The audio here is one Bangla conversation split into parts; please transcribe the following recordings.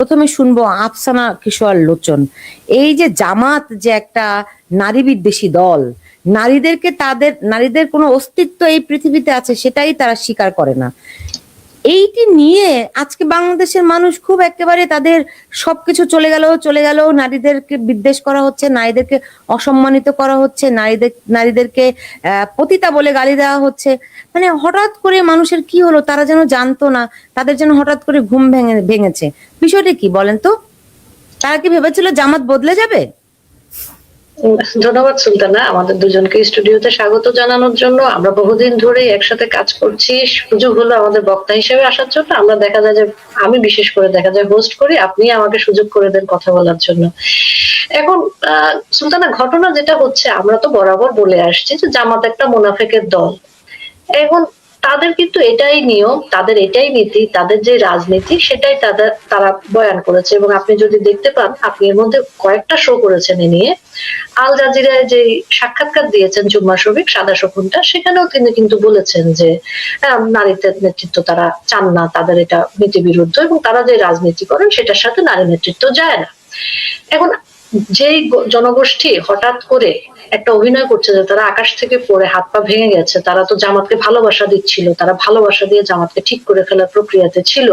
প্রথমে শুনবো আফসানা কিশোর লোচন। এই যে জামাত যে একটা নারী বিদ্বেষী দল, নারীদের কোনো অস্তিত্ব এই পৃথিবীতে আছে সেটাই তারা স্বীকার করে না, এইটি নিয়ে আজকে বাংলাদেশের মানুষ খুব একেবারে তাদের সবকিছু চলে গেল, নারীদেরকে বিদ্বেষ করা হচ্ছে, নারীদেরকে অসম্মানিত করা হচ্ছে, নারীদেরকে পতিতা বলে গালি দেওয়া হচ্ছে। মানে হঠাৎ করে মানুষের কি হলো, তারা যেন জানতো না, তাদের যেন হঠাৎ করে ঘুম ভেঙেছে। বিষয়টা কি বলেন তো? তারা কি ভেবেছিল জামাত বদলে যাবে? ধন্যবাদ সুলতানা, আমাদের দুজনকে স্টুডিওতে স্বাগত জানানোর জন্য। আমরা বহুদিন ধরে একসাথে কাজ করছি, সুযোগ হলো আমাদের বক্তা হিসেবে আসার জন্য। আমরা দেখা যায় যে আমি বিশেষ করে দেখা যায় হোস্ট করি, আপনি আমাকে সুযোগ করে দেন কথা বলার জন্য। এখন সুলতানা, ঘটনা যেটা হচ্ছে, আমরা তো বরাবর বলে আসছি যে জামাত একটা মুনাফেকের দল। এখন তাদের কিন্তু এটাই নিয়ম, তাদের এটাই নীতি, তাদের যে রাজনীতি সেটাই তারা বয়ান করেছে। এবং আপনি যদি দেখতে পান, আপনি এর মধ্যে কয়েকটা শো করেছেন এ নিয়ে। আল জাজিরায় যে সাক্ষাৎকার দিয়েছেন জুম্মা শফিক সাদা শকুনটা, সেখানেও তিনি কিন্তু বলেছেন যে নারীদের নেতৃত্ব তারা চান না, তাদের এটা নীতি বিরুদ্ধ, এবং তারা যে রাজনীতি করেন সেটার সাথে নারী নেতৃত্ব যায় না। এখন যেই জনগোষ্ঠী হঠাৎ করে একটা অভিনয় করছে যে তারা আকাশ থেকে পড়ে হাত পা ভেঙে গেছে, তারা তো জামাতকে ভালোবাসা দিচ্ছিল, তারা ভালোবাসা দিয়ে জামাতকে ঠিক করে ফেলার প্রক্রিয়াতে ছিল,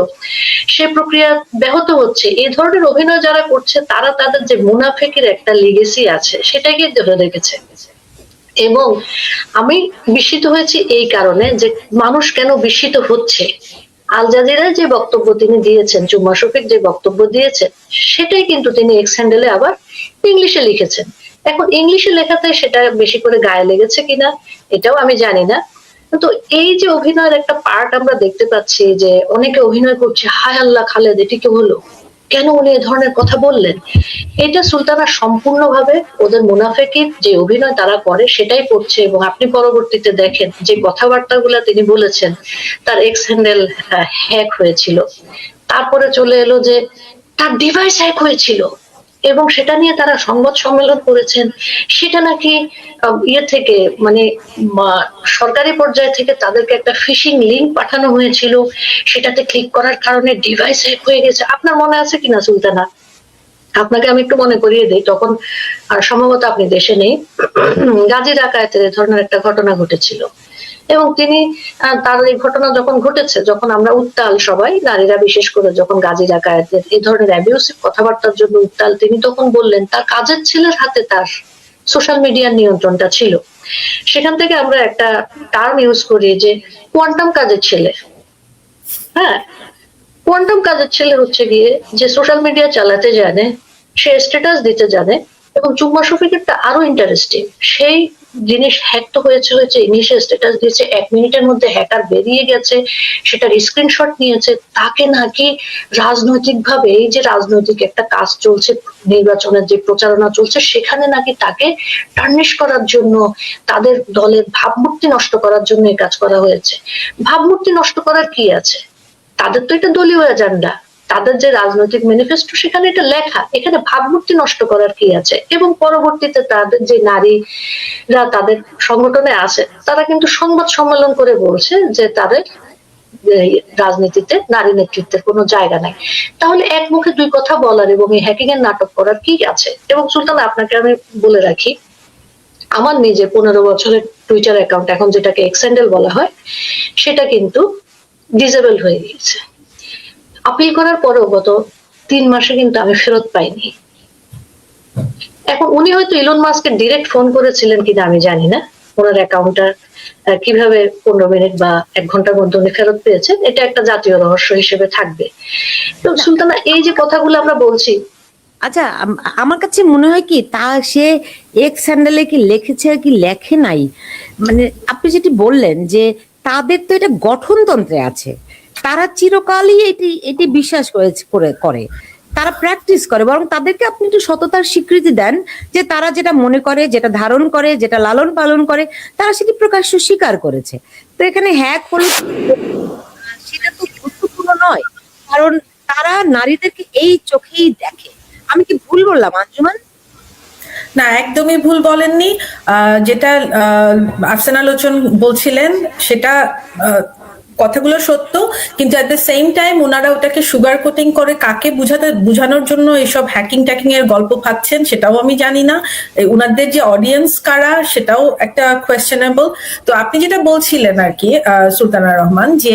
সে প্রক্রিয়া ব্যাহত হচ্ছে, এই ধরনের অভিনয় যারা করছে তারা তাদের যে মুনাফেকের একটা লিগেসি আছে সেটাকে ধরে রেখেছে। এবং আমি বিস্মিত হয়েছি এই কারণে যে মানুষ কেন বিস্মিত হচ্ছে। আল জাজিরায় যে বক্তব্য তিনি দিয়েছেন, জুম্মা শফিক যে বক্তব্য দিয়েছেন, সেটাই কিন্তু তিনি এক্স হ্যান্ডেলে আবার ইংলিশে লিখেছেন। এখন ইংলিশে লেখাতে সেটা বেশি করে গায়ে লেগেছে কিনা এটাও আমি জানি না। তো এই যে অভিনয়ের একটা পার্ট আমরা দেখতে পাচ্ছি যে অনেকে অভিনয় করছে, হায় আল্লাহ খালেদ এটি কি হলো, কেন উনি এ ধরনের কথা বললেন। এটা সুলতানা সম্পূর্ণভাবে ওদের মুনাফেকির যে অভিনয় তারা করে সেটাই করছে। এবং আপনি পরবর্তীতে দেখেন যে কথাবার্তাগুলা তিনি বলেছেন, তার এক্স হ্যান্ডেল হ্যাক হয়েছিল, তারপরে চলে এলো যে তার ডিভাইস হ্যাক হয়েছিল, এবং সেটা নিয়ে তারা সংবাদ সম্মেলন করেছেন। সেটা নাকি ইয়ে থেকে মানে সরকারি পর্যায় থেকে তাদেরকে একটা ফিশিং লিংক পাঠানো হয়েছিল, সেটাতে ক্লিক করার কারণে ডিভাইস হ্যাক হয়ে গেছে। আপনার মনে আছে কিনা সুলতানা? আপনাকে আমি একটু মনে করিয়ে দিই, তখন সম্ভবত আপনি দেশে নেই। গাজী রাকায়েতের এই ধরনের একটা ঘটনা ঘটেছিল, এবং তিনি তার এই ঘটনা যখন ঘটেছে, যখন আমরা উত্তাল সবাই নারীরা বিশেষ করে, যখন গাজী রাকায়েতের এই ধরনের অ্যাবিউসিভ কথাবার্তার জন্য উত্তাল, তিনি তখন বললেন তার কাজের ছেলের হাতে তার সোশ্যাল মিডিয়ার নিয়ন্ত্রণটা ছিল। সেখান থেকে আমরা একটা টার্ম ইউজ করি যে কোয়ান্টাম কাজের ছেলে। হ্যাঁ, কোয়ান্টাম কাজের ছেলে হচ্ছে গিয়ে যে সোশ্যাল মিডিয়া চালাতে জানে, সে স্ট্যাটাস দিতে জানে। এবং জুম্মা শফিকেরটা আরো ইন্টারেস্টিং, সেই জিনিস হ্যাক তো হয়েছে ইংলিশে স্ট্যাটাস দিয়েছে, 1 মিনিটের মধ্যে হ্যাকার বেরিয়ে গেছে, সেটার স্ক্রিনশট নিয়েছে, তাকে নাকি রাজনৈতিক ভাবে, এই যে রাজনৈতিক একটা কাজ চলছে, নির্বাচনের যে প্রচারণা চলছে, সেখানে নাকি তাকে টার্নিশ করার জন্য, তাদের দলের ভাবমূর্তি নষ্ট করার জন্য এই কাজ করা হয়েছে। ভাবমূর্তি নষ্ট করার কি আছে, তাদের তো এটা দলীয় এজেন্ডা, তাদের যে রাজনৈতিক ম্যানিফেস্টো সেখানে এটা লেখা, এখানে ভাবমূর্তি নষ্ট করার কি আছে। এবং পরবর্তীতে তাদের যে নারীরা তাদের সংগঠনে আছে, তারা কিন্তু সংবাদ সম্মেলন করে বলছে যে তাদের রাজনীতিতে নারী নেতৃত্বের কোনো জায়গা নাই। তাহলে এক মুখে দুই কথা বলার এবং এই হ্যাকিং এর নাটক করার কি আছে। এবং সুলতান, আপনাকে আমি বলে রাখি, আমার নিজে 15 বছরের টুইটার অ্যাকাউন্ট, এখন যেটাকে এক্স হ্যান্ডেল বলা হয়, সেটা কিন্তু ডিসেবল হয়ে গিয়েছে। আপিল করার পরেও গত 3 মাসে কিন্তু আমি ফেরত পাইনি। এখন উনি হয়তো ইলন মাস্ককে ডিরেক্ট ফোন করেছিলেন কিনা আমি জানি না, ওনার অ্যাকাউন্টটা কিভাবে 15 মিনিট বা 1 ঘন্টার মধ্যে উনি ফেরত পেয়েছেন, এটা একটা জাতীয় রহস্য হিসেবে থাকবে। তো সুলতানা, এই যে কথাগুলো আমরা বলছি, আচ্ছা, আমার কাছে মনে হয় কি, তা সে এক্স হ্যান্ডেলে কি লিখেছে কি লেখে নাই, মানে আপনি যেটি বললেন যে তাদের তো এটা গঠনতন্ত্রে আছে, তারা চিরকালই এটি এটি বিশ্বাস করে তারা প্র্যাকটিস করে। বরং তাদেরকে আপনি একটু সততার স্বীকৃতি দেন যে তারা যেটা মনে করে, যেটা ধারণ করে, যেটা লালন পালন করে, তারা সেটি প্রকাশ্য স্বীকার করেছে। তো এখানে হ্যাক হলে সেটা তো গুরুত্বপূর্ণ নয়, কারণ তারা নারীদেরকে এই চোখেই দেখে। আমি কি ভুল বললাম আঞ্জুমান? না, একদমই ভুল বলেননি। যেটা আফসানা লোচন বলছিলেন সেটা কথাগুলো সত্য, কিন্তু অ্যাট দ্য সেম টাইম ওনারা ওটাকে সুগার কোটিং করে কাকে বুঝানোর জন্য এইসব হ্যাকিং ট্যাকিং এর গল্প পাচ্ছেন সেটাও আমি জানি না। ওনাদের যে অডিয়েন্স কারা সেটাও একটা কোয়েশ্চেনেবল। তো আপনি যেটা বলছিলেন আর কি সুলতানা রহমান, যে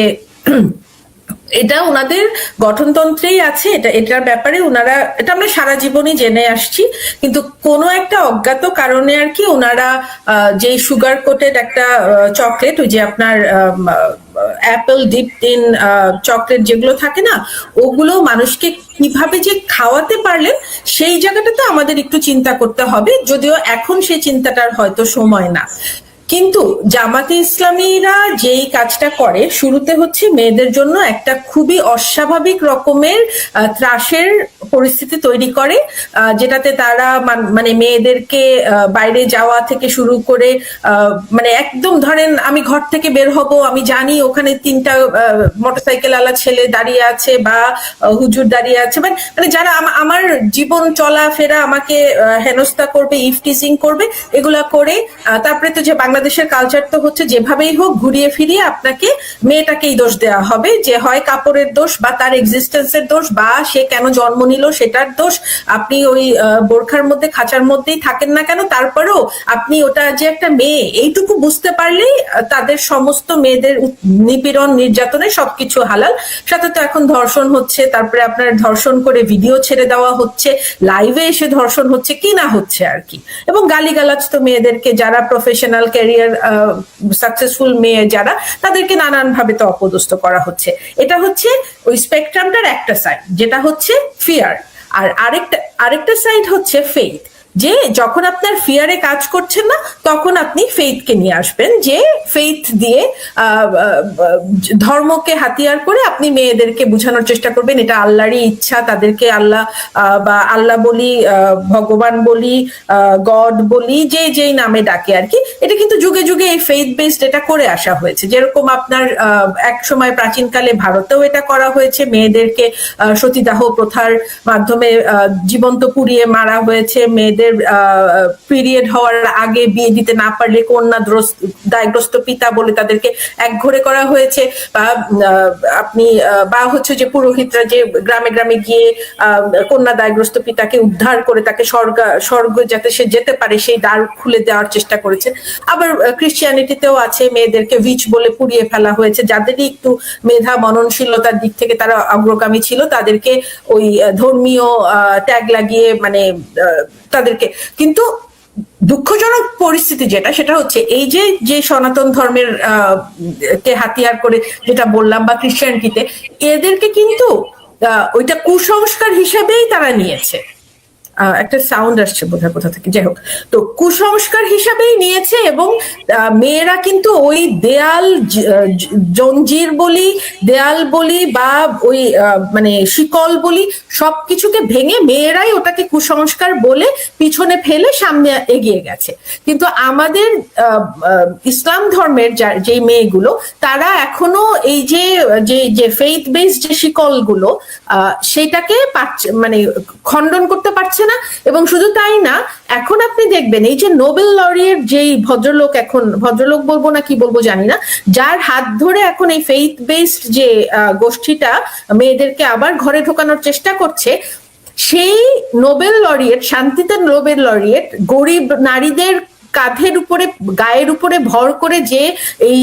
এটা ওনাদের গঠনতন্ত্রেই আছে, এটার ব্যাপারে ওনারা, এটা আমরা সারা জীবনই জেনে আসছি, কিন্তু কোনো একটা অজ্ঞাত কারণে আর কি ওনারা যে সুগার কোটেড একটা চকলেট, ওই যে আপনার অ্যাপেল ডিপড ইন চকলেট যেগুলো থাকে না, ওগুলো মানুষকে কিভাবে যে খাওয়াতে পারলেন সেই জায়গাটাতে আমাদের একটু চিন্তা করতে হবে, যদিও এখন সেই চিন্তাটার হয়তো সময় না। কিন্তু জামাতে ইসলামীরা যেই কাজটা করে, শুরুতে হচ্ছে মেয়েদের জন্য একটা খুবই অস্বাভাবিক রকমের ত্রাসের পরিস্থিতি তৈরি করে, যেটাতে তারা মানে মেয়েদেরকে বাইরে যাওয়া থেকে শুরু করে মানে একদম ধরেন আমি ঘর থেকে বের হব, আমি জানি ওখানে 3টা মোটরসাইকেল আলা ছেলে দাঁড়িয়ে আছে বা হুজুর দাঁড়িয়ে আছে, মানে যারা আমার জীবন চলাফেরা আমাকে হেনস্থা করবে, ইফটিজিং করবে, এগুলা করে তারপরে তো যে বাংলাদেশের কালচার তো হচ্ছে যেভাবেই হোক ঘুরিয়ে ফিরিয়ে আপনাকে মেয়েটাকেই দোষ দেওয়া হবে, যে হয় কাপড়ের দোষ বা তার এক্সিস্টেন্সের দোষ বা সে কেন জন্ম নিল সেটার দোষ। আপনি ওই বোরখার মধ্যে খাঁচার মধ্যেই থাকেন না কেন, তারপরেও আপনি ওটা যে একটা মেয়ে এইটুকু বুঝতে পারলেই তাদের সমস্ত মেয়েদের নিপীড়ন নির্যাতনে সবকিছু হালাল। সাথে তো এখন ধর্ষণ হচ্ছে, তারপরে আপনার ধর্ষণ করে ভিডিও ছেড়ে দেওয়া হচ্ছে, লাইভে এসে ধর্ষণ হচ্ছে কি না হচ্ছে আর কি, এবং গালিগালাজ তো মেয়েদেরকে, যারা প্রফেশনাল ক্যারিয়ার সাকসেসফুল মেয়ে যারা, তাদেরকে নানান ভাবে তো অপদস্থ করা হচ্ছে। এটা হচ্ছে ওই স্পেকট্রামটার একটা সাইড, যেটা হচ্ছে ফিয়ার। আর আরেকটা সাইড হচ্ছে ফেইথ, যে যখন আপনার ফিয়ারে কাজ করছেন না তখন আপনি ফেইথকে নিয়ে আসবেন, যে ফেইথ দিয়ে ধর্মকে হাতিয়ার করে আপনি মেয়েদেরকে বোঝানোর চেষ্টা করবেন এটা আল্লাহরই ইচ্ছা, তাদেরকে আল্লাহ বা আল্লাহ বলি, ভগবান বলি, গড বলি, যেই নামে ডাকে আর কি। এটা কিন্তু যুগে যুগে এই ফেইথ বেসড এটা করে আসা হয়েছে। যেরকম আপনার এক সময় প্রাচীনকালে ভারতেও এটা করা হয়েছে, মেয়েদেরকে সতীদাহ প্রথার মাধ্যমে জীবন্ত পুড়িয়ে মারা হয়েছে, মেয়েদের পিরিয়ড হওয়ার আগে বিয়ে দিতে না পারলে কন্যা দায়গ্রস্ত পিতা বলে তাদেরকে একঘরে করা হয়েছে, বা আপনি বা হচ্ছে যে পুরোহিতরা যে গ্রামে গ্রামে গিয়ে কন্যা দায়গ্রস্ত পিতাকে উদ্ধার করে তাকে স্বর্গ যাতে সে যেতে পারে সেই দ্বার খুলে দেওয়ার চেষ্টা করেছে। আবার ক্রিশ্চিয়ানিটিতেও আছে, মেয়েদেরকে উইচ বলে পুড়িয়ে ফেলা হয়েছে, যাদেরই একটু মেধা মননশীলতার দিক থেকে তারা অগ্রগামী ছিল তাদেরকে ওই ধর্মীয় ট্যাগ লাগিয়ে মানে তাদেরকে। কিন্তু দুঃখজনক পরিস্থিতি সেটা হচ্ছে এই যে সনাতন ধর্মের কে হাতিয়ার করে যেটা বললাম, বা খ্রিস্টানিটিতে এদেরকে কিন্তু ওইটা কুসংস্কার হিসাবেই তারা নিয়েছে। একটা সাউন্ড আসছে বোধহয় কোথা থেকে, যাই হোক, তো কুসংস্কার হিসাবেই নিয়েছে, এবং মেয়েরা কিন্তু ওই দেয়াল জঞ্জির বলি, দেয়াল বলি বা ওই মানে শিকল বলি, সবকিছুকে ভেঙে মেয়েরাই ওটাকে কুসংস্কার বলে পিছনে ফেলে সামনে এগিয়ে গেছে। কিন্তু আমাদের ইসলাম ধর্মের যে মেয়েগুলো, তারা এখনো এই যে ফেইথ বেসড যে শিকলগুলো সেটাকে মানে খণ্ডন করতে পারছে না। এবং শুধু তাই না, এখন আপনি দেখবেন এই যে নোবেল লরিয়েট যেই ভদ্রলোক, এখন ভদ্রলোক বলবো না কি বলবো জানি না, যার হাত ধরে এখন এই ফেইথ বেসড যে গোষ্ঠীটা মেয়েদেরকে আবার ঘরে ঢোকানোর চেষ্টা করছে, সেই নোবেল লরিয়েট, শান্তিতে নোবেল লরিয়েট গরিব নারীদের কাঁধের উপরে গায়ের উপরে ভর করে যে এই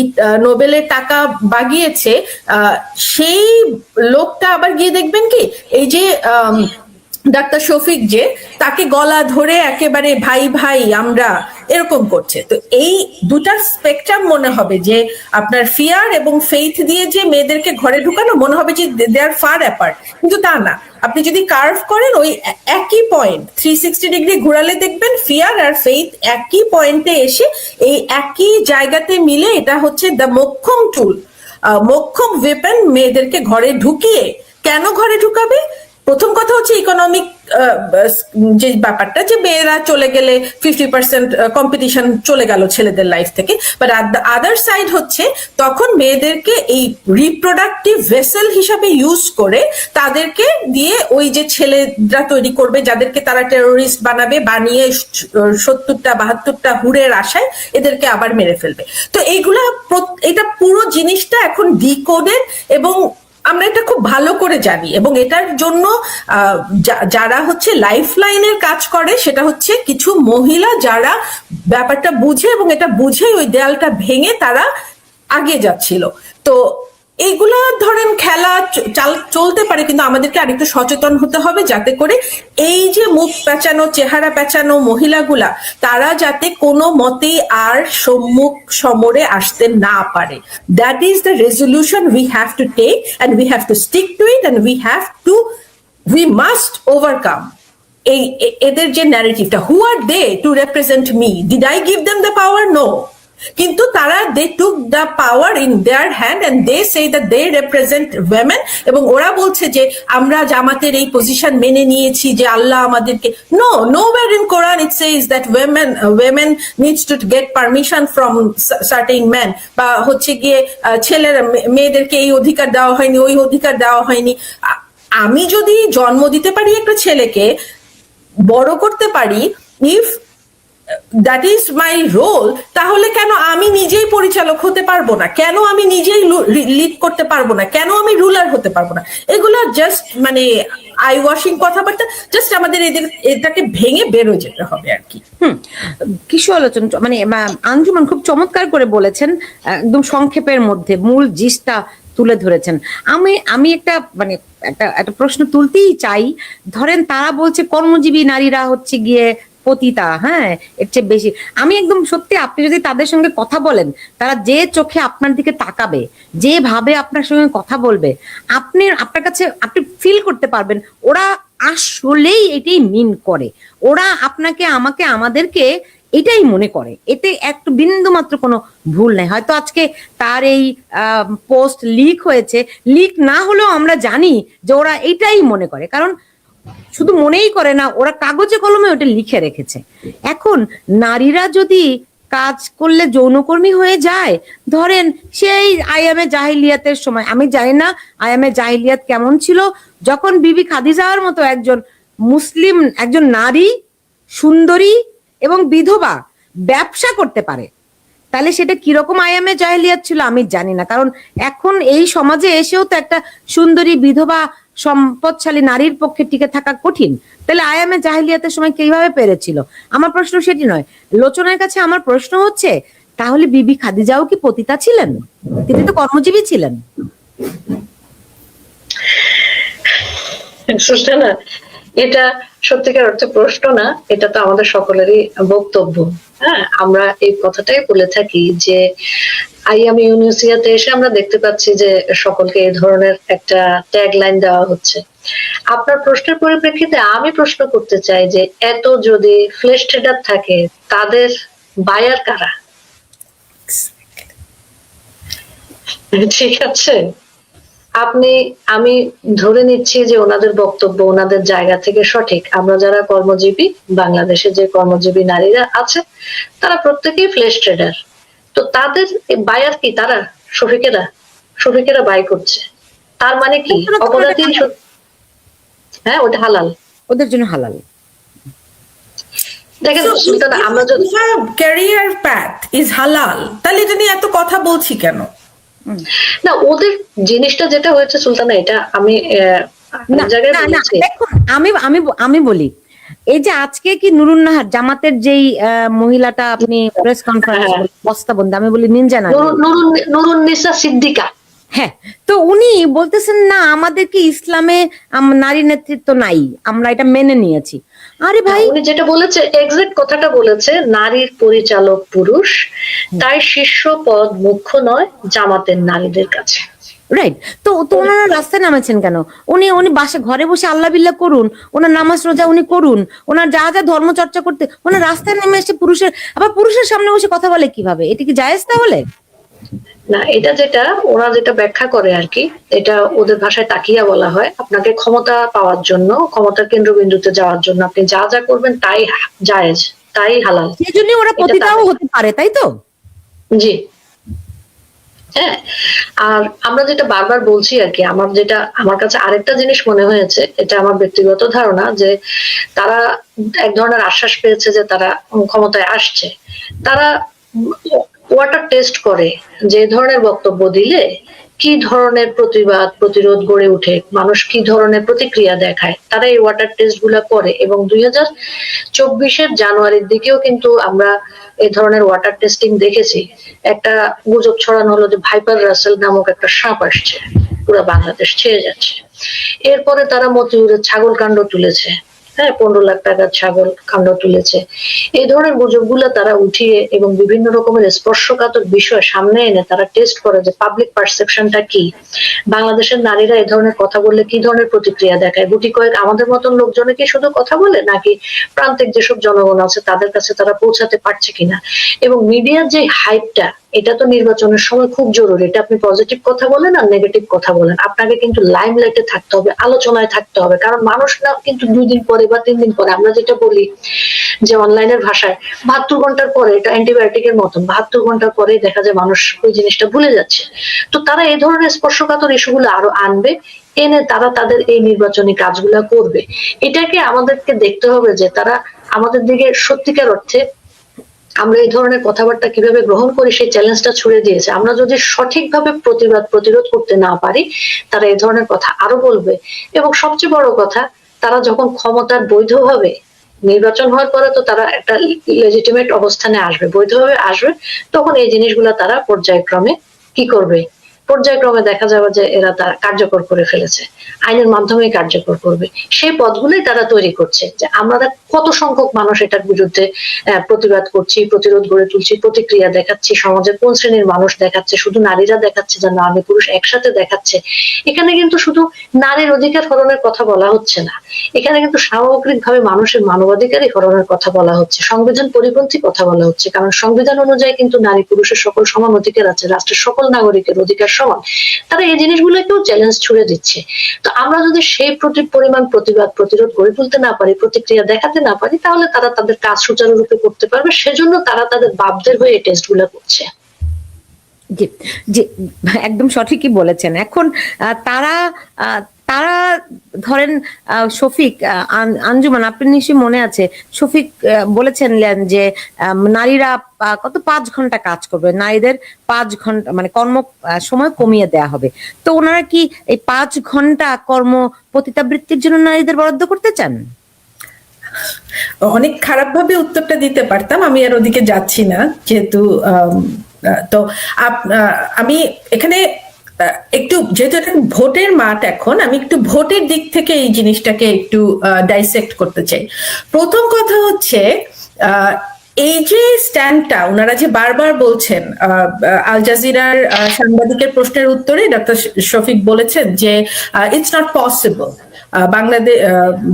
নোবেলের টাকা বাগিয়েছে, সেই লোকটা আবার গিয়ে দেখবেন কি এই যে ডাক্তার শফিক, যে তাকে গলা ধরে একেবারে ভাই ভাই আমরা এরকম করছে। তো এই দুটার স্পেকট্রাম মনে হবে যে আপনার ফিয়ার এবং ফেইথ দিয়ে যে মেয়েদেরকে ঘরে ঢুকানো, মনে হবে যে দে আর ফার অ্যাপার্ট, কিন্তু তা না। আপনি যদি কার্ভ করেন ওই একই পয়েন্ট 360 ডিগ্রি ঘোরালে দেখবেন ফিয়ার আর ফেইথ একই পয়েন্টে এসে এই একই জায়গাতে মিলে এটা হচ্ছে দ্য মোক্ষম টুল, মোক্ষম ওয়েপন মেয়েদেরকে ঘরে ঢুকিয়ে। কেন ঘরে ঢুকাবে? প্রথম কথা হচ্ছে ইকোনমিক যে ব্যাপারটা, যে মেয়েরা চলে গেলে 50% কম্পিটিশন চলে গেল ছেলেদের লাইফ থেকে, বাট আদার সাইড হচ্ছে তখন মেয়েদেরকে এই রিপ্রোডাক্টিভ ভেসেল হিসাবে ইউজ করে তাদেরকে দিয়ে ওই যে ছেলেরা তৈরি করবে, যাদেরকে তারা টেরোরিস্ট বানাবে, বানিয়ে 70টা 72টা হুরের আশায় এদেরকে আবার মেরে ফেলবে। তো এইগুলা এটা পুরো জিনিসটা এখন ডিকোডেড এবং আমরা এটা খুব ভালো করে জানি, এবং এটার জন্য যারা হচ্ছে লাইফ লাইনের কাজ করে সেটা হচ্ছে কিছু মহিলা যারা ব্যাপারটা বুঝে এবং এটা বুঝেই ওই দেয়ালটা ভেঙে তারা আগে যাচ্ছিল। তো এইগুলা ধরেন খেলা চলতে পারে, কিন্তু আমাদেরকে আরেকটু সচেতন হতে হবে যাতে করে এই যে মুখ পেঁচানো চেহারা পেঁচানো মহিলাগুলা তারা যাতে কোনো মতেই আর সম্মুখ সমরে আসতে না পারে। That is the resolution we have to take and we have to stick to it and we must overcome এদের যে ন্যারেটিভটা। Who are they to represent me? Did I give them the power? No. কিন্তু তারা they took the power in their hand and they say that they represent women, এবং ওরা বলছে যে আমরা জামাতের এই পজিশন মেনে নিয়েছি যে আল্লাহ আমাদেরকে। No, nowhere in Quran it says that women needs to get permission from certain men, বা হচ্ছে গিয়ে ছেলেরা মেয়েদেরকে এই অধিকার দেওয়া হয়নি, ওই অধিকার দেওয়া হয়নি। আমি যদি জন্ম দিতে পারি একটা ছেলেকে, বড় করতে পারি, if that is my role, তাহলে কেন আমি নিজেই পরিচালক হতে পারবো না? কেন আমি নিজেই লিড করতে পারবো না? কেন আমি রুলার হতে পারবো না? এগুলো জাস্ট মানে আই ওয়াশিং কথাবার্তা। জাস্ট আমাদের এটাকে ভেঙে বেরো যেতে হবে আর কি। কিছু আলোচনা মানে আঞ্জুমান খুব চমৎকার করে বলেছেন, একদম সংক্ষেপের মধ্যে মূল জিসটা তুলে ধরেছেন। আমি একটা মানে একটা প্রশ্ন তুলতেই চাই। ধরেন তারা বলছে কর্মজীবী নারীরা হচ্ছে গিয়ে পতিতা, হ্যাঁ, এর চেয়ে বেশি। আমি একদম সত্যি, আপনি যদি তাদের সঙ্গে কথা বলেন, তারা যে চোখে আপনার দিকে তাকাবে, যেভাবে আপনার সঙ্গে কথা বলবে, আপনার কাছে আপনি ফিল করতে পারবেন ওরা আসলেই এটাই মিন করে। ওরা আপনাকে, আমাকে, আমাদেরকে এটাই মনে করে। এতে একটু বিন্দু মাত্র কোনো ভুল নাই। হয়তো আজকে তার এই পোস্ট লিক হয়েছে, লিক না হলেও আমরা জানি যে ওরা এটাই মনে করে, কারণ শুধু মনেই করে না, ওরা কাগজে কলমে ওটা লিখে রেখেছে। এখন নারীরা যদি কাজ করলে যৌনকর্মী হয়ে যায়, ধরেন সেই আইয়ামে জাহিলিয়াতের সময়, আমি জানি না আইয়ামে জাহিলিয়াত কেমন ছিল, যখন বিবি খাদিজার মতো একজন মুসলিম একজন নারী, সুন্দরী এবং বিধবা ব্যবসা করতে পারে, তাহলে সেটা কিরকম আইয়ামে জাহিলিয়াত ছিল আমি জানি না। কারণ এখন এই সমাজে এসেও তো একটা সুন্দরী বিধবা সম্পদশালী নারীর পক্ষে টিকে থাকা কঠিন। তাহলে আইয়ামে জাহিলিয়াতের সময় কিভাবে পেরেছিল? আমার প্রশ্ন সেটি নয়। লোচনের কাছে আমার প্রশ্ন হচ্ছে, তাহলে বিবি খাদিজাও কি পতিতা ছিলেন? তিনি তো কর্মজীবী ছিলেন। সুস্টানা, এটা সত্যিকার অর্থে প্রশ্ন না, এটা তো আমাদের সকলেরই বক্তব্য। হ্যাঁ, আমরা এই কথাটাই বলে থাকি যে আইয়াম ইউনিসিয়াতে এসে আমরা দেখতে পাচ্ছি যে সকলকে এই ধরনের একটা ট্যাগ লাইন দেওয়া হচ্ছে। আপনার প্রশ্নের পরিপ্রেক্ষিতে আমি প্রশ্ন করতে চাই যে এত যদি ফ্লেশ ট্রেডার থাকে, তাদের বায়ার কারা? ঠিক আছে, আমি ধরে নিচ্ছি যে ওনাদের বক্তব্য ওনাদের জায়গা থেকে সঠিক। আমরা যারা কর্মজীবী, বাংলাদেশে যে কর্মজীবী নারীরা আছে, তারা প্রত্যেকেই ফ্লেশ ট্রেডার। তো তাদের বায়ার কি? তারা শফিকেরা বাই করছে, তার মানে কি? অপরাধী? হ্যাঁ, ওটা হালাল, ওদের জন্য হালাল। দেখেন সুলতানা, আমরা যদি ক্যারিয়ার প্যাথ ইজ হালাল, তাহলে এটা নিয়ে এত কথা বলছি কেন? না, ওদের জিনিসটা যেটা হয়েছে সুলতানা, এটা আমি জায়গায় বলেছি। আমি বলি, এই যে আজকে কি নুরুন নাহার জামাতের যেই মহিলাটা আপনি প্রেস কনফারেন্স বস্তাবন্ধ, আমি বলি নিনজা না, নুরুন্নিসা সিদ্দিকা, হ্যাঁ, তো উনি বলতেছেন না আমাদেরকে ইসলামে নারী নেতৃত্ব নাই, আমরা এটা মেনে নিয়েছি। আরে ভাই, উনি যেটা বলেছে এক্সাক্ট কথাটা বলেছে, নারীর পরিচালক পুরুষ, তাই শীর্ষ পদ মুখ্য নয় জামাতের নারীদের কাছে। রাইট। তো ওনারা রাস্তায় নামেছেন কেন? উনি বাসা ঘরে বসে আল্লাহ বিল্লাহ করুন, ওনার নামাজ রোজা উনি করুন, ওনার যা যা ধর্ম চর্চা করতে, ওনার রাস্তায় নেমে এসে পুরুষের সামনে বসে কথা বলে কিভাবে? এটা কি জায়েজ? তাহলে না, এটা যেটা ওরা যেটা ব্যাখ্যা করে আর কি, এটা ওদের ভাষায় তাকিয়া বলা হয়। আপনাকে ক্ষমতা পাওয়ার জন্য, ক্ষমতার কেন্দ্রবিন্দুতে যাওয়ার জন্য আপনি যা যা করবেন তাই জায়েজ, তাই হালাল। সেজন্য ওরা পতিতাও হতে পারে, তাই তো? জি হ্যাঁ। আর আমরা যেটা বারবার বলছি আর কি, আমার কাছে আরেকটা জিনিস মনে হয়েছে, এটা আমার ব্যক্তিগত ধারণা, যে তারা এক ধরনের আশ্বাস পেয়েছে যে তারা ক্ষমতায় আসছে। তারা ওয়াটার টেস্ট করে যে ধরনের বক্তব্য দিলে কি ধরনের প্রতিবাদ প্রতিরোধ গড়ে উঠে, মানুষ কি ধরনের প্রতিক্রিয়া দেখায়, তারা এই ওয়াটার টেস্ট গুলা করে। এবং 2024 জানুয়ারির দিকেও কিন্তু আমরা এই ধরনের ওয়াটার টেস্টিং দেখেছি। একটা গুজব ছড়ানো হলো যে ভাইপার রাসেল নামক একটা সাপ আসছে, পুরো বাংলাদেশ ছেয়ে যাচ্ছে। এরপরে তারা মতিউরের ছাগল কাণ্ড তুলেছে, হ্যাঁ, 15 লাখ টাকার ছাগল কাণ্ড তুলেছে। এই ধরনের গুজবগুলো তারা উঠিয়ে এবং বিভিন্ন রকমের স্পর্শকাতর বিষয় সামনে এনে তারা টেস্ট করে যে পাবলিক পারসেপশনটা কি, বাংলাদেশের নারীরা এই ধরনের কথা বললে কি ধরনের প্রতিক্রিয়া দেখায়, গুটি কয়েক আমাদের মতন লোকজনে কি শুধু কথা বলে, নাকি প্রান্তিক যেসব জনগণ আছে তাদের কাছে তারা পৌঁছাতে পারছে কিনা। এবং মিডিয়ার যে হাইপটা, এটা তো নির্বাচনের সময় খুব জরুরি। এটা আপনি পজিটিভ কথা বলেন আর নেগেটিভ কথা বলেন, আপনাকে কিন্তু লাইমলাইটে থাকতে হবে, আলোচনায় থাকতে হবে। কারণ মানুষ না কিন্তু 2 দিন পরে বা 3 দিন পরে, আমরা যেটা বলি যে অনলাইনের ভাষায় 72 ঘন্টার পরে, এটা অ্যান্টিবায়োটিকের মতন, 72 ঘন্টার পরে দেখা যায় মানুষ ওই জিনিসটা ভুলে যাচ্ছে। তো তারা এই ধরনের স্পর্শকাতর ইস্যুগুলো আরো আনবে, এনে তারা তাদের এই নির্বাচনী কাজগুলা করবে। এটাকে আমাদেরকে দেখতে হবে যে তারা আমাদের দিকে সত্যিকার অর্থে আমরা এই ধরনের কথাবার্তা কিভাবে গ্রহণ করি সেই চ্যালেঞ্জটা ছুড়ে দিয়েছে। আমরা যদি সঠিকভাবে প্রতিরোধ করতে না পারি, তারা এই ধরনের কথা আরো বলবে। এবং সবচেয়ে বড় কথা, তারা যখন ক্ষমতার বৈধভাবে নির্বাচন হওয়ার পরে তো তারা একটা লেজিটিমেট অবস্থানে আসবে, বৈধভাবে আসবে, তখন এই জিনিসগুলা তারা পর্যায়ক্রমে কি করবে, পর্যায়ক্রমে দেখা যাবে যে এরা তারা কার্যকর করে ফেলেছে, আইনের মাধ্যমে কার্যকর করবে। সেই পথগুলোই তারা তৈরি করছে, যে আমরা কত সংখ্যক মানুষ এটার বিরুদ্ধে প্রতিবাদ করছি, প্রতিরোধ গড়ে তুলছি, প্রতিক্রিয়া দেখাচ্ছি, সমাজের কোন শ্রেণীর মানুষ দেখাচ্ছে, শুধু নারীরা দেখাচ্ছে, যা নারী পুরুষ একসাথে দেখাচ্ছে। এখানে কিন্তু শুধু নারীর অধিকার হরণের কথা বলা হচ্ছে না, এখানে কিন্তু সামগ্রিকভাবে মানুষের মানবাধিকারই হরণের কথা বলা হচ্ছে, সংবিধান পরিপন্থী কথা বলা হচ্ছে। কারণ সংবিধান অনুযায়ী কিন্তু নারী পুরুষের সকল সমান অধিকার আছে, রাষ্ট্রের সকল নাগরিকের অধিকার সমান। তারা এই জিনিসগুলোকেও চ্যালেঞ্জ ছুড়ে দিচ্ছে। তো আমরা যদি সেই পরিমাণ প্রতিবাদ প্রতিরোধ গড়ে তুলতে না পারি, প্রতিক্রিয়া দেখাতে না পারি, তাহলে তারা তাদের কাজ সুচারুরূপে করতে পারবে। সেজন্য তারা তাদের বাপদের হয়ে এই টেস্টগুলো করছে। জি জি, একদম সঠিকই বলেছেন। এখন তারা তারা ধরেন শফিক, আঞ্জুমান, আপনি নিশ্চয়ই মনে আছে, শফিক বলেছিলেন যে নারীরা কত 5 ঘন্টা কাজ করবে, নারীদের 5 ঘন্টা মানে কর্ম সময় কমিয়ে দেয়া হবে। তো ওনারা কি এই 5 ঘন্টা কর্ম পতিতাবৃত্তির জন্য নারীদের বরাদ্দ করতে চান? অনেক খারাপ ভাবে উত্তরটা দিতে পারতাম, আমি আর ওদিকে যাচ্ছি না যেহেতু তো আমি এখানে একটু, যেহেতু এটা ভোটের মাঠ এখন, আমি একটু ভোটের দিক থেকে এই জিনিসটাকে একটু ডাইসেক্ট করতে চাই। প্রথম কথা হচ্ছে এই যে স্ট্যান্ডটা ওনারা যে বারবার বলছেন, আল জাজিরার সাংবাদিকের প্রশ্নের উত্তরে ডক্টর শফিক বলেছেন যে ইটস নট পসিবল, বাংলাদেশ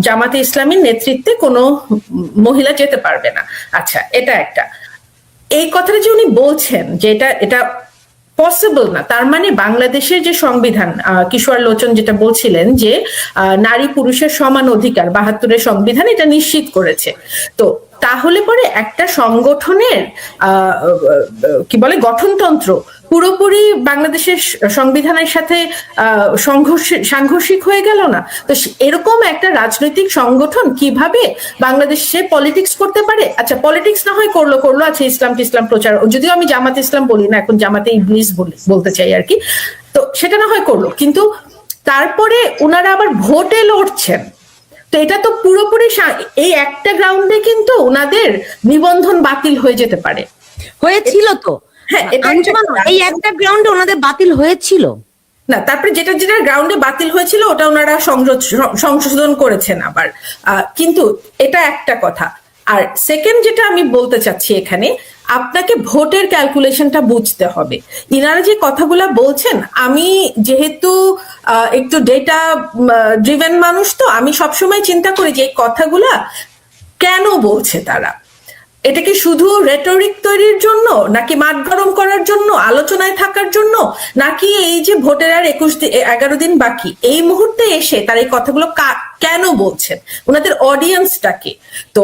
জামাতে ইসলামীর নেতৃত্বে কোনো মহিলা যেতে পারবে না। আচ্ছা, এটা একটা, এই কথাটা যে উনি বলছেন যে এটা পসিবল না, তার মানে বাংলাদেশের যে সংবিধান, কিশোর লোচন যেটা বলছিলেন যে নারী পুরুষের সমান অধিকার 72-এর সংবিধান এটা নিশ্চিত করেছে। তো তাহলে পরে একটা সংগঠনের কি বলে গঠনতন্ত্র পুরোপুরি বাংলাদেশের সংবিধানের সাথে সাংঘর্ষিক হয়ে গেল না? তো এরকম একটা রাজনৈতিক সংগঠন কিভাবে বাংলাদেশে পলিটিক্স করতে পারে? আচ্ছা, পলিটিক্স না হয় করলো, আচ্ছা ইসলাম প্রচার, যদিও আমি জামাতে ইসলাম বলি না, এখন জামাতে ইবলিস বলতে চাই আর কি। তো সেটা না হয় করলো, কিন্তু তারপরে ওনারা আবার ভোটে লড়ছেন। তো এটা তো পুরোপুরি এই একটা গ্রাউন্ডে কিন্তু ওনাদের নিবন্ধন বাতিল হয়ে যেতে পারে। হয়েছিল তো, হ্যাঁ, এই একটা গ্রাউন্ডে ওনাদের বাতিল হয়েছিল না, তারপরে যেটা গ্রাউন্ডে বাতিল হয়েছিল ওটা ওনারা সংশোধন করেছেন আবার। কিন্তু এটা একটা কথা। আর সেকেন্ড যেটা আমি বলতে চাচ্ছি, এখানে আপনাকে ভোটের ক্যালকুলেশনটা বুঝতে হবে। ইনারা যে কথাগুলা বলছেন, আমি যেহেতু একটু ডেটা ড্রিভেন মানুষ, তো আমি সবসময় চিন্তা করি যে এই কথাগুলা কেন বলছে তারা। এটা কি শুধু রেটরিক তৈরির জন্য, নাকি মাঠ গরম করার জন্য, আলোচনায় থাকার জন্য, নাকি এই যে ভোটের আর 11 দিন বাকি, এই মুহূর্তে এসে তারা এই কথাগুলো কেন বলছেন, ওনাদের অডিয়েন্সটাকে? তো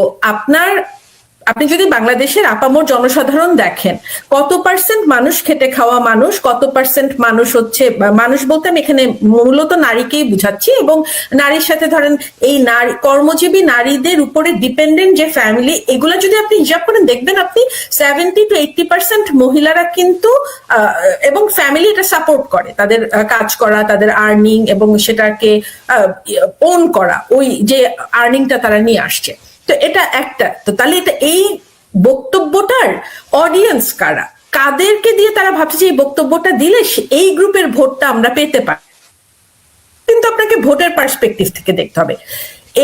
আপনি যদি বাংলাদেশের আপামর জনসাধারণ দেখেন, কত পার্সেন্ট মানুষ খেটে খাওয়া মানুষ, কত পার্সেন্ট মানুষ হচ্ছে, মানুষ বলতে আমি এখানে মূলত নারীকেই বুঝাচ্ছি, এবং নারীর সাথে ধরেন এই নারী কর্মজীবী নারীদের উপরে ডিপেন্ডেন্ট যে ফ্যামিলি, এগুলো যদি আপনি হিসাব করেন দেখবেন আপনি 70 to 80% মহিলারা কিন্তু এবং ফ্যামিলি এটা সাপোর্ট করে, তাদের কাজ করা, তাদের আর্নিং এবং সেটাকে ওন করা, ওই যে আর্নিংটা তারা নিয়ে আসছে। তো এটা একটা, তো তাহলে এটা এই বক্তব্যটার অডিয়েন্স কারা, কাদেরকে দিয়ে তারা ভাবছে যে এই বক্তব্যটা দিলে এই গ্রুপের ভোটটা আমরা পেতে পারি। কিন্তু আপনাকে ভোটের পার্সপেক্টিভ থেকে দেখতে হবে।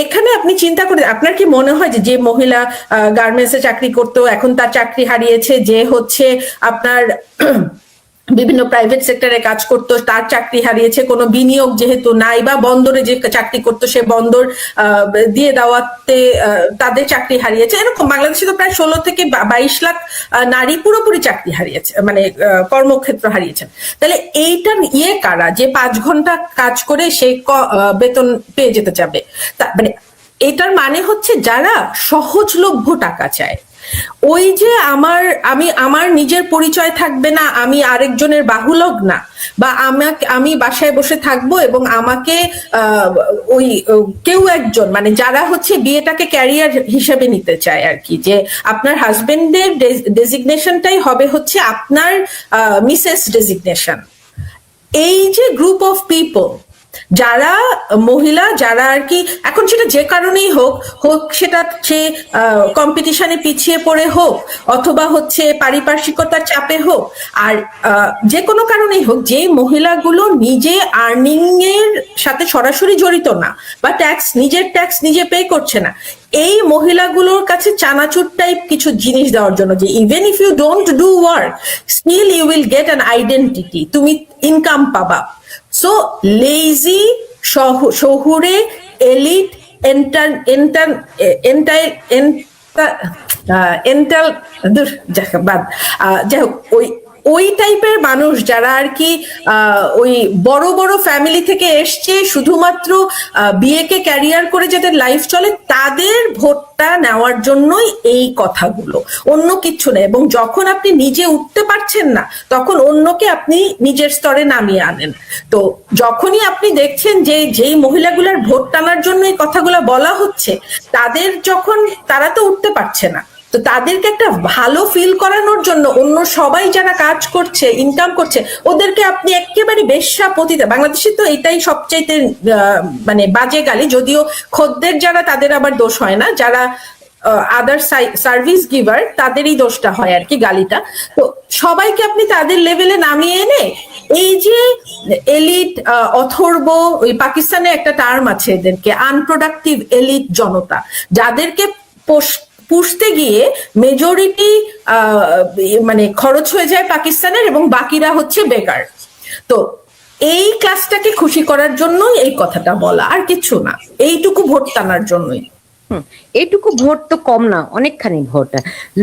এখানে আপনি চিন্তা করে, আপনার কি মনে হয় যে মহিলা গার্মেন্টসে চাকরি করতো এখন তার চাকরি হারিয়েছে, যে হচ্ছে আপনার বিভিন্ন প্রাইভেট সেক্টরে কাজ করতো তার চাকরি হারিয়েছে, কোনো বিনিয়োগ যেহেতু নাই, বা বন্দরে যে চাকরি করতো সে বন্দর দিয়ে দেওয়াতে তাদের চাকরি হারিয়েছে, এরকম বাংলাদেশে তো প্রায় 16 থেকে 22 লাখ নারী পুরোপুরি চাকরি হারিয়েছে, মানে কর্মক্ষেত্র হারিয়েছেন। তাহলে এইটার কারা যে 5 ঘন্টা কাজ করে সে বেতন পেয়ে যেতে যাবে, মানে এটার মানে হচ্ছে যারা সহজলভ্য টাকা চায়, ওই যে আমার নিজের পরিচয় থাকবে না, আমি আরেকজনের বাহুলক না, বা আমি বাসায় বসে থাকবো এবং আমাকে ওই কেউ একজন, মানে যারা হচ্ছে বিয়েটাকে ক্যারিয়ার হিসেবে নিতে চায় আর কি, যে আপনার হাজবেন্ডের ডেজিগনেশনটাই হবে হচ্ছে আপনার মিসেস ডেজিগনেশন। এই যে গ্রুপ অফ পিপল, যারা মহিলা, যারা আর কি এখন সেটা যে কারণেই হোক সেটা সে কম্পিটিশনে পিছিয়ে পড়ে হোক, অথবা হচ্ছে পারিপার্শ্বিকতার চাপে হোক, আর যে কোনো কারণেই হোক, যে মহিলাগুলো নিজে আর্নিং এর সাথে সরাসরি জড়িত না, বা নিজের ট্যাক্স নিজে পে করছে না, এই মহিলাগুলোর কাছে চানাচুর টাইপ কিছু জিনিস দেওয়ার জন্য, যে even if you don't do work still you will get an identity, তুমি ইনকাম পাবা। সো লেজি শহুরে এলিট যাই হোক ওই টাইপের মানুষ যারা আর কি ওই বড় বড় ফ্যামিলি থেকে এসছে, শুধুমাত্র বিয়েকে ক্যারিয়ার করে যাদের লাইফ চলে, তাদের ভোটটা নেওয়ার জন্যই এই কথাগুলো, অন্য কিছু নেই। এবং যখন আপনি নিজে উঠতে পারছেন না, তখন অন্যকে আপনি নিজের স্তরে নামিয়ে আনেন। তো যখনই আপনি দেখছেন যে যেই মহিলাগুলার ভোট টানার জন্য এই কথাগুলো বলা হচ্ছে, তারা তো উঠতে পারছে না, তো তাদেরকে একটা ভালো ফিল করানোর জন্য অন্য সবাই যারা কাজ করছে, ইনকাম করছে, ওদেরকে আপনি একেবারে বেশ্যাপতিতে, বাংলাদেশে তো এটাই সবচাইতে মানে বাজে গালি, যদিও খদ্দের যারা তাদের আবার দোষ হয় না, যারা আদার সার্ভিস গিভার তাদেরই দোষটা হয় আর কি, গালিটা। তো সবাইকে আপনি তাদের লেভেলে নামিয়ে এনে এই যে এলিট অথর্ব, ওই পাকিস্তানে একটা টার্ম আছে এদেরকে, আনপ্রোডাক্টিভ এলিট জনতা, যাদেরকে পুষতে গিয়ে মেজরিটি মানে খরচ হয়ে যায় পাকিস্তানের, এবং বাকিরা হচ্ছে বেকার। তো এই ক্লাসটাকে খুশি করার জন্যই এই কথাটা বলা, আর কিছু না, এইটুকু ভোট টানার জন্যই। এইটুকু ভোট তো কম না, অনেকখানি ভোট।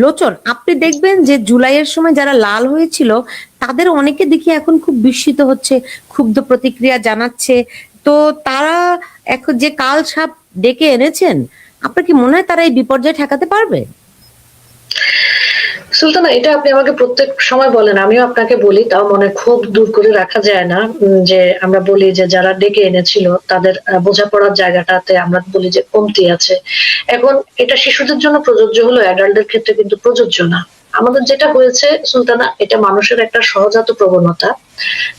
লোচন, আপনি দেখবেন যে জুলাইয়ের সময় যারা লাল হয়েছিল তাদের অনেকে দেখি এখন খুব বিস্মিত হচ্ছে, ক্ষুব্ধ প্রতিক্রিয়া জানাচ্ছে। তো তারা এখন যে কাল সাপ ডেকে এনেছেন, আপনার কি মনে হয় তারা এই বিপর্যয় ঠেকাতে পারবে? সুলতানা, এটা আপনি আমাকে প্রত্যেক সময় বলেন, আমিও আপনাকে বলি, তাও মনে খুব দূর করে রাখা যায় না, যে আমরা বলি যে যারা ডেকে এনেছিল তাদের বোঝাপড়ার জায়গাটাতে আমরা বলি যে কমতি আছে। এখন এটা শিশুদের জন্য প্রযোজ্য হলো, অ্যাডাল্টের ক্ষেত্রে কিন্তু প্রযোজ্য না। আমাদের যেটা হয়েছে সুলতানা, এটা মানুষের একটা সহজাত প্রবণতা,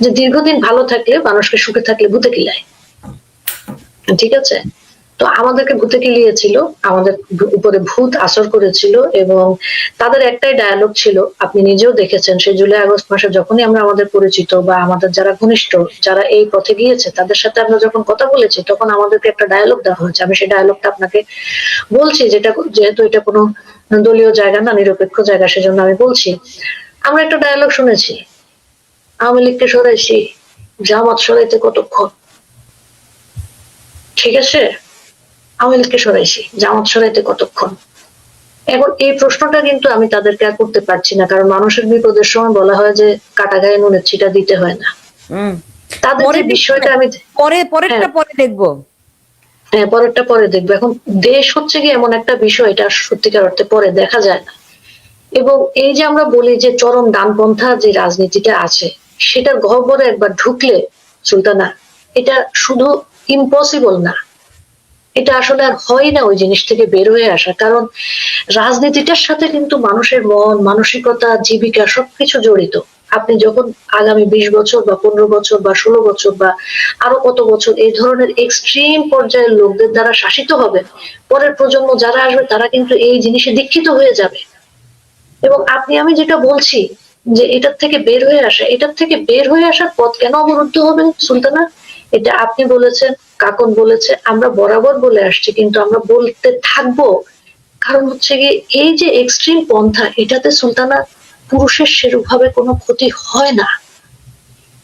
যে দীর্ঘদিন ভালো থাকলে মানুষকে সুখে থাকলে ভূতে কিলায়, ঠিক আছে? তো আমাদেরকে ভূতে কিলিয়েছিল, আমাদের উপরে ভূত আসর করেছিল, এবং তাদের একটাই ডায়ালগ ছিল, আপনি নিজেও দেখেছেন সেই জুলাই আগস্ট মাসে যখনই আমরা আমাদের পরিচিত বা আমাদের যারা ঘনিষ্ঠ, যারা এই পথে গিয়েছে তাদের সাথে আমরা যখন কথা বলেছি, তখন আমাদেরকে একটা ডায়ালগ দেওয়া হয়েছে। আমি সেই ডায়ালগটা আপনাকে বলছি, যেহেতু এটা কোনো দলীয় জায়গা না, নিরপেক্ষ জায়গা, সেজন্য আমি বলছি। আমরা একটা ডায়ালগ শুনেছি, আওয়ামী লীগকে সরাইছি, জামাত সরাইতে কতক্ষণ, ঠিক আছে? আওয়ামী লীগকে সরাইছি, জামাত সরাইতে কতক্ষণ? এখন এই প্রশ্নটা কিন্তু আমি তাদেরকে আর করতে পারছি না, কারণ মানুষের বিপদের সময় বলা হয় যে কাটা গায়ে নুনের ছিটা দিতে হয় না। হুম। তাদের যে বিষয়টা আমি পরেরটা পরে দেখবো। হ্যাঁ, পরেরটা পরে দেখবো। এখন দেশ হচ্ছে কি এমন একটা বিষয়, এটা সত্যিকার অর্থে পরে দেখা যায় না। এবং এই যে আমরা বলি যে চরম ডানপন্থা যে রাজনীতিটা আছে, সেটার গহ্বরে একবার ঢুকলে সুলতানা, এটা শুধু ইম্পসিবল না, এটা আসলে আর হয় না ওই জিনিস থেকে বের হয়ে আসা। কারণ রাজনীতিটার সাথে কিন্তু মানুষের মন মানসিকতা জীবিকা সবকিছু জড়িত। আপনি যখন আগামী 20 বছর বা 15 বছর বা 16 বছর বা আরো কত বছর এই ধরনের এক্সট্রিম পর্যায়ের লোকদের দ্বারা শাসিত হবে, পরের প্রজন্ম যারা আসবে তারা কিন্তু এই জিনিসে দীক্ষিত হয়ে যাবে। এবং আপনি আমি যেটা বলছি যে এটার থেকে বের হয়ে আসা, এটার থেকে বের হয়ে আসার পথ কেন অবরুদ্ধ হবে সুলতানা? এটা আপনি বলেছেন, কাকন বলেছে, আমরা বরাবর বলে আসছি, কিন্তু আমরা বলতে থাকবো। কারণ হচ্ছে কি, এই যে এক্সট্রিম পন্থা, এটাতে সুলতানা পুরুষের সেরূপভাবে কোনো ক্ষতি হয় না,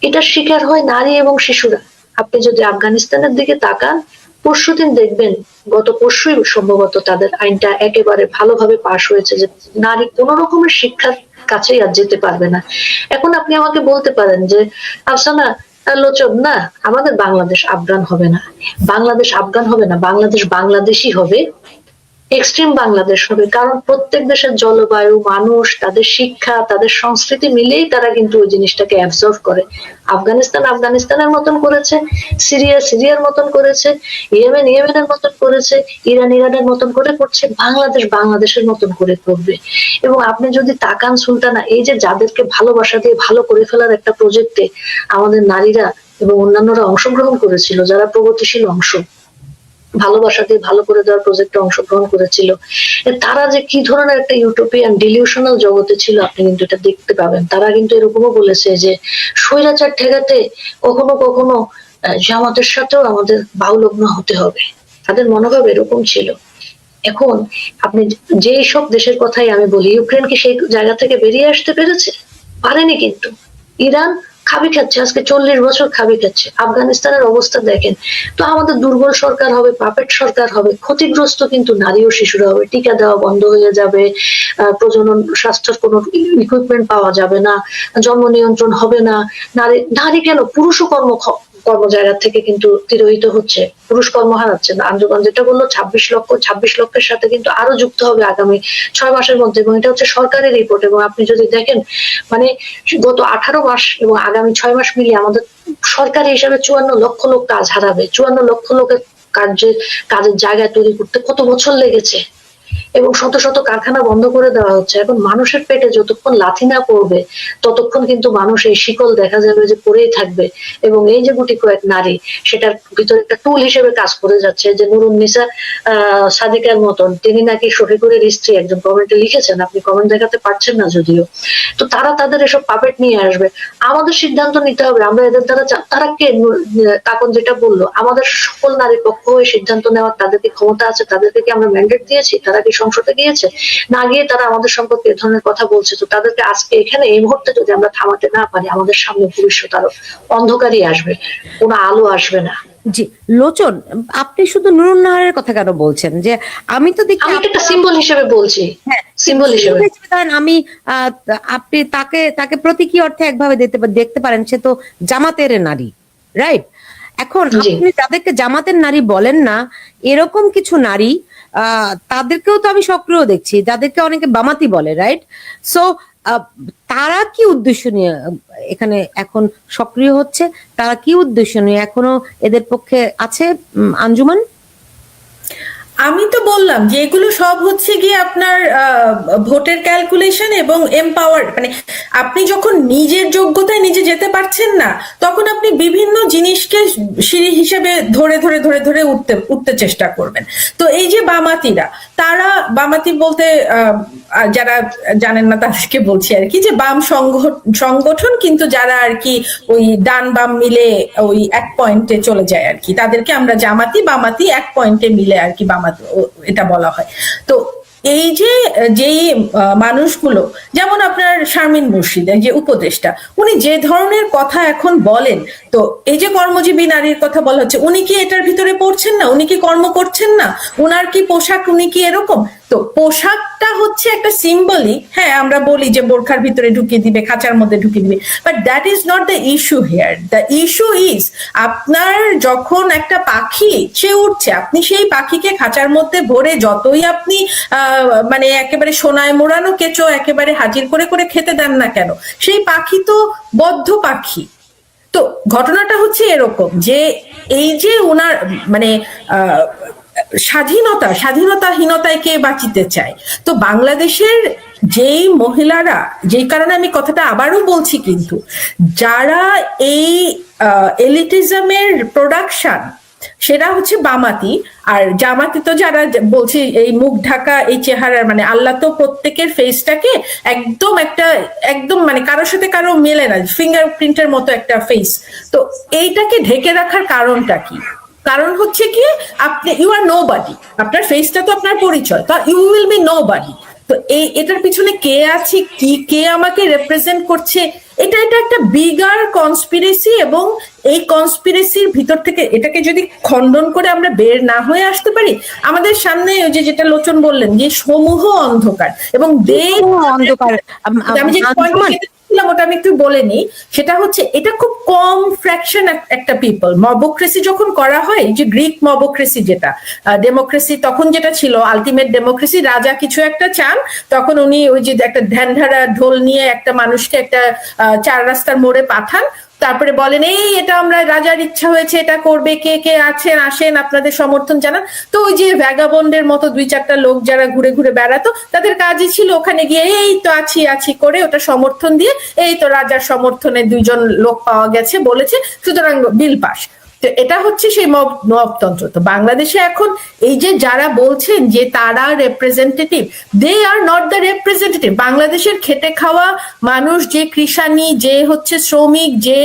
এটার শিকার হয় নারী এবং শিশুরা। আপনি যদি আফগানিস্তানের দিকে তাকান, পরশুদিন দেখবেন, গত পরশুই সম্ভবত তাদের আইনটা একেবারে ভালোভাবে পাশ হয়েছে যে নারী কোন রকমের শিক্ষার কাছেই আর যেতে পারবে না। এখন আপনি আমাকে বলতে পারেন যে আফসানা, লোচন না, আমাদের বাংলাদেশ আফগান হবে না। বাংলাদেশ আফগান হবে না, বাংলাদেশ বাংলাদেশই হবে, এক্সট্রিম বাংলাদেশ হবে। কারণ প্রত্যেক দেশের জলবায়ু, মানুষ, তাদের শিক্ষা, তাদের সংস্কৃতি মিলেই তারা কিন্তু ওই জিনিসটাকে অ্যাবজর্ভ করে। আফগানিস্তান আফগানিস্তানের মতন করেছে, সিরিয়া সিরিয়ার মতন করেছে, ইয়েমেন ইয়েমেনের মতন করেছে, ইরান ইরানের মতন করে করছে, বাংলাদেশ বাংলাদেশের মতন করে করবে। এবং আপনি যদি তাকান সুলতানা, এই যে যাদেরকে ভালোবাসা দিয়ে ভালো করে ফেলার একটা প্রজেক্টে আমাদের নারীরা এবং অন্যান্যরা অংশগ্রহণ করেছিল, যারা প্রগতিশীল অংশ, ভালোবাসা দিয়ে ভালো করে দেওয়ার প্রজেক্টে অংশগ্রহণ করেছিল, তারা যে কি ধরনের একটা ইউটোপিয়ান ডিলিউশনাল জগতে ছিল আপনি কিন্তু এটা দেখতে পাবেন। তারা কিন্তু এরকমও বলেছে যে স্বৈরাচার ঠেকাতে কখনো কখনো জামাতের সাথেও আমাদের বাহুলগ্ন হতে হবে, তাদের মনোভাব এরকম ছিল। এখন আপনি যেই সব দেশের কথাই আমি বলি, ইউক্রেন কি সেই জায়গা থেকে বেরিয়ে আসতে পেরেছে? পারেনি। কিন্তু ইরান খাবি খাচ্ছে, আজকে 40 বছর খাবি খাচ্ছে। আফগানিস্তানের অবস্থা দেখেন। তো আমাদের দুর্বল সরকার হবে, পাপেট সরকার হবে, ক্ষতিগ্রস্ত কিন্তু নারী ও শিশুরা হবে। টিকা দেওয়া বন্ধ হয়ে যাবে, প্রজনন স্বাস্থ্যের কোনো ইকুইপমেন্ট পাওয়া যাবে না, জন্ম নিয়ন্ত্রণ হবে না। নারী নারী কেন, পুরুষও কর্ম জায়গা থেকে কিন্তু তিরোহিত হচ্ছে, পুরুষ কর্ম হারাচ্ছে না। আঞ্জুমান যেটা বললো 26 লক্ষের সাথে কিন্তু আরো যুক্ত হবে আগামী 6 মাসের মধ্যে, এবং এটা হচ্ছে সরকারি রিপোর্ট। এবং আপনি যদি দেখেন, মানে গত 18 মাস এবং আগামী 6 মাস মিলিয়ে আমাদের সরকারি হিসাবে 54 লক্ষ লোক কাজ হারাবে। 54 লক্ষ লোকের কাজের জায়গা তৈরি করতে কত বছর লেগেছে, এবং শত শত কারখানা বন্ধ করে দেওয়া হচ্ছে। এখন মানুষের পেটে যতক্ষণ লাথি না পড়বে ততক্ষণ কিন্তু মানুষ এই শিকল দেখা যাবে যে পড়েই থাকবে। এবং এই যে গুটি কয়েক নারী, সেটার ভিতরে একটা টুল হিসেবে কাজ করে যাচ্ছে। যে নুরুন্নিসা সাদিকার মতন, তিনি নাকি শফিকুরের স্ত্রী, একজন কমেন্টে লিখেছেন, আপনি কমেন্ট দেখাতে পারছেন না যদিও। তো তারা তাদের এসব পাপেট নিয়ে আসবে। আমাদের সিদ্ধান্ত নিতে হবে, আমরা এদের দ্বারা, তারা কে, কাকন যেটা বললো, আমাদের সকল নারীর পক্ষ হয়ে সিদ্ধান্ত নেওয়ার তাদেরকে ক্ষমতা আছে? তাদেরকে কি আমরা ম্যান্ডেট দিয়েছি? তারা কি সংসদে গিয়েছে? না গিয়ে তারা আমাদের সম্পর্কে এ ধরনের কথা বলছে। তো তাদেরকে আজকে এখানে এই মুহূর্তে যদি আমরা থামাতে না পারি, আমাদের সামনে ভবিষ্যৎ আরো অন্ধকারই আসবে, কোনো আলো আসবে না। জি লোচন, আপনি শুধু নুরুন নাহারের কথা কেন বলছেন? যে আমি তো দেখি আমি একটা সিম্বল হিসেবে বলছি, সিম্বল হিসেবে। আমি আপনি তাকে তাকে প্রতীকী অর্থে একভাবে দেখতে পারেন, সে তো জামাতের নারী, রাইট? এখন আপনি যাদেরকে জামাতের নারী বলেন না, এরকম কিছু নারী, তাদেরকেও তো আমি সক্রিয় দেখছি, যাদেরকে অনেকে বামাতি বলে, রাইট? সো তারা কি উদ্দেশ্য নিয়ে এখানে এখন সক্রিয় হচ্ছে? তারা কি উদ্দেশ্য নিয়ে এখনো এদের পক্ষে আছে আঞ্জুমান? আমি তো বললাম যে এগুলো সব হচ্ছে গিয়ে আপনার ভোটের ক্যালকুলেশন এবং এমপাওয়ার, মানে আপনি যখন নিজের যোগ্যতায় নিজে যেতে পারছেন না, তখন আপনি বিভিন্ন জিনিসকে সিঁড়ি হিসেবে ধরে ধরে ধরে ধরে উঠতে চেষ্টা করবেন। তো এই যে বামাতিরা, তারা বামাতি বলতে যারা জানেন না তাদেরকে বলছি আর কি, যে বাম সংগঠন, কিন্তু যারা আর কি ওই ডান বাম মিলে ওই এক পয়েন্টে চলে যায় আর কি, তাদেরকে আমরা জামাতি বামাতি এক পয়েন্টে মিলে আর কি বামাতি এটা বলা হয়। তো এই যে যেই মানুষগুলো, যেমন আপনার শারমিন মুর্শিদের যে উপদেষ্টা, উনি যে ধরনের কথা এখন বলেন, তো এই যে কর্মজীবী নারীর কথা বলা হচ্ছে, উনি কি এটার ভিতরে পড়ছেন না? উনি কি কর্ম করছেন না? উনার কি পোশাক, উনি কি এরকম? তো তো পোশাকটা হচ্ছে একটা সিম্বলিক, হ্যাঁ আমরা বলি যে বোরখার ভিতরে ঢুকিয়ে দিবে, খাঁচার মধ্যে ঢুকিয়ে দিবে, but that is not the issue here. The issue is আপনার যখন একটা পাখি সে উঠছে, আপনি সেই পাখিকে খাঁচার মধ্যে ভরে যতই আপনি মানে একেবারে সোনায় মোড়ানো কেঁচো একেবারে হাজির করে করে খেতে দেন না কেন, সেই পাখি তো বদ্ধ পাখি। তো ঘটনাটা হচ্ছে এরকম যে এই যে ওনার মানে স্বাধীনতাহীনতায় কে বাঁচিতে চায়। তো বাংলাদেশের যেই মহিলারা, যেই কারণে আমি কথাটা আবারও বলছি, কিন্তু যারা এই এলিটিজমের প্রোডাকশন সেটা হচ্ছে বামাতি, আর জামাতি তো যারা বলছি এই মুখ ঢাকা এই চেহারার, মানে আল্লাহ তো প্রত্যেকের ফেসটাকে একদম মানে কারোর সাথে কারো মেলে না, ফিঙ্গারপ্রিন্টের মতো একটা ফেস। তো এইটাকে ঢেকে রাখার কারণটা কি? কারণ হচ্ছে কি, আপনি ইউ আর নো বডি, আপনার ফেসটা তো আপনার পরিচয়, তো you will be nobody. তো এটার পিছনে কে আছে, কে আমাকে রিপ্রেজেন্ট করছে, এটা একটা বিগার কনস্পিরেসি। এবং এই কনস্পিরেসির ভিতর থেকে এটাকে যদি খণ্ডন করে আমরা বের না হয়ে আসতে পারি, আমাদের সামনে ওই যেটা লোচন বললেন যে সমূহ অন্ধকার, এবং অন্ধকার। আমি যে পয়েন্ট ওটা আমি একটু বলে নিই, সেটা হচ্ছে এটা খুব কম ফ্র্যাকশন একটা পিপল। মবোক্রেসি যখন করা হয়, যে গ্রিক মবোক্রেসি যেটা ডেমোক্রেসি তখন যেটা ছিল আলটিমেট ডেমোক্রেসি, রাজা কিছু একটা চান, তখন উনি ওই যে একটা ধ্যানধারা ঢোল নিয়ে একটা মানুষকে একটা চার রাস্তার মোড়ে পাঠান, তারপরে বলেন এই এটা আমরা রাজার ইচ্ছা হয়েছে, এটা করবে, কে কে আছেন আসেন আপনাদের সমর্থন জানান। তো ওই যে ভ্যাগাবন্ডের মতো দুই চারটা লোক যারা ঘুরে ঘুরে বেড়াতো, তাদের কাজই ছিল ওখানে গিয়ে এই তো আছি করে ওটা সমর্থন দিয়ে, এই তো রাজার সমর্থনে দুইজন লোক পাওয়া গেছে বলেছে, সুতরাং বিল পাস। তো এটা হচ্ছে সেই মবতন্ত্র। তো বাংলাদেশে এখন এই যে যারা বলছেন যে তারা representative, they are not the representative. বাংলাদেশের খেটে খাওয়া মানুষ, যে কৃষানি, যে হচ্ছে শ্রমিক, যে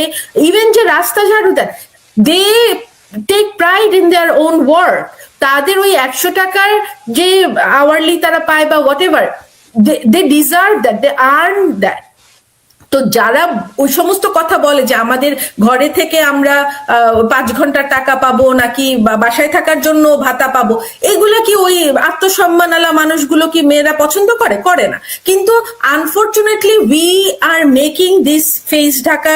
ইভেন যে রাস্তা ঝাড়ু দেয়, they take pride in their own work. তাদের ওই 100 টাকার যে আওয়ারলি তারা পায় বা whatever, they deserve that, they earn that. তো যারা ওই সমস্ত কথা বলে যে আমাদের ঘরে থেকে আমরা 5 ঘন্টার টাকা পাবো নাকি বাসায় থাকার জন্য ভাতা পাবো, এগুলা কি ওই আত্মসম্মান আলা মানুষগুলো কি মেয়েরা পছন্দ করে না? কিন্তু unfortunately we are making this face Dhaka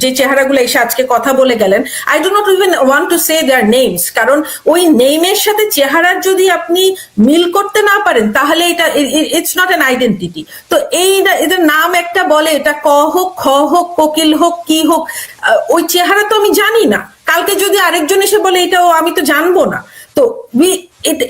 যে চেহারাগুলো এসে আজকে কথা বলে গেলেন, I do not even want to say their names, কারণ ওই নেমের সাথে চেহারার যদি আপনি মিল করতে না পারেন, তাহলে এটা ইটস নট অ্যান আইডেন্টিটি। তো এদের নাম একটা বলে, এটা ক হোক, খ হোক, কোকিল হোক, কি হোক, ওই চেহারা তো আমি জানি না, কালকে যদি আরেকজন এসে বলে এটাও আমি তো জানবো না। তো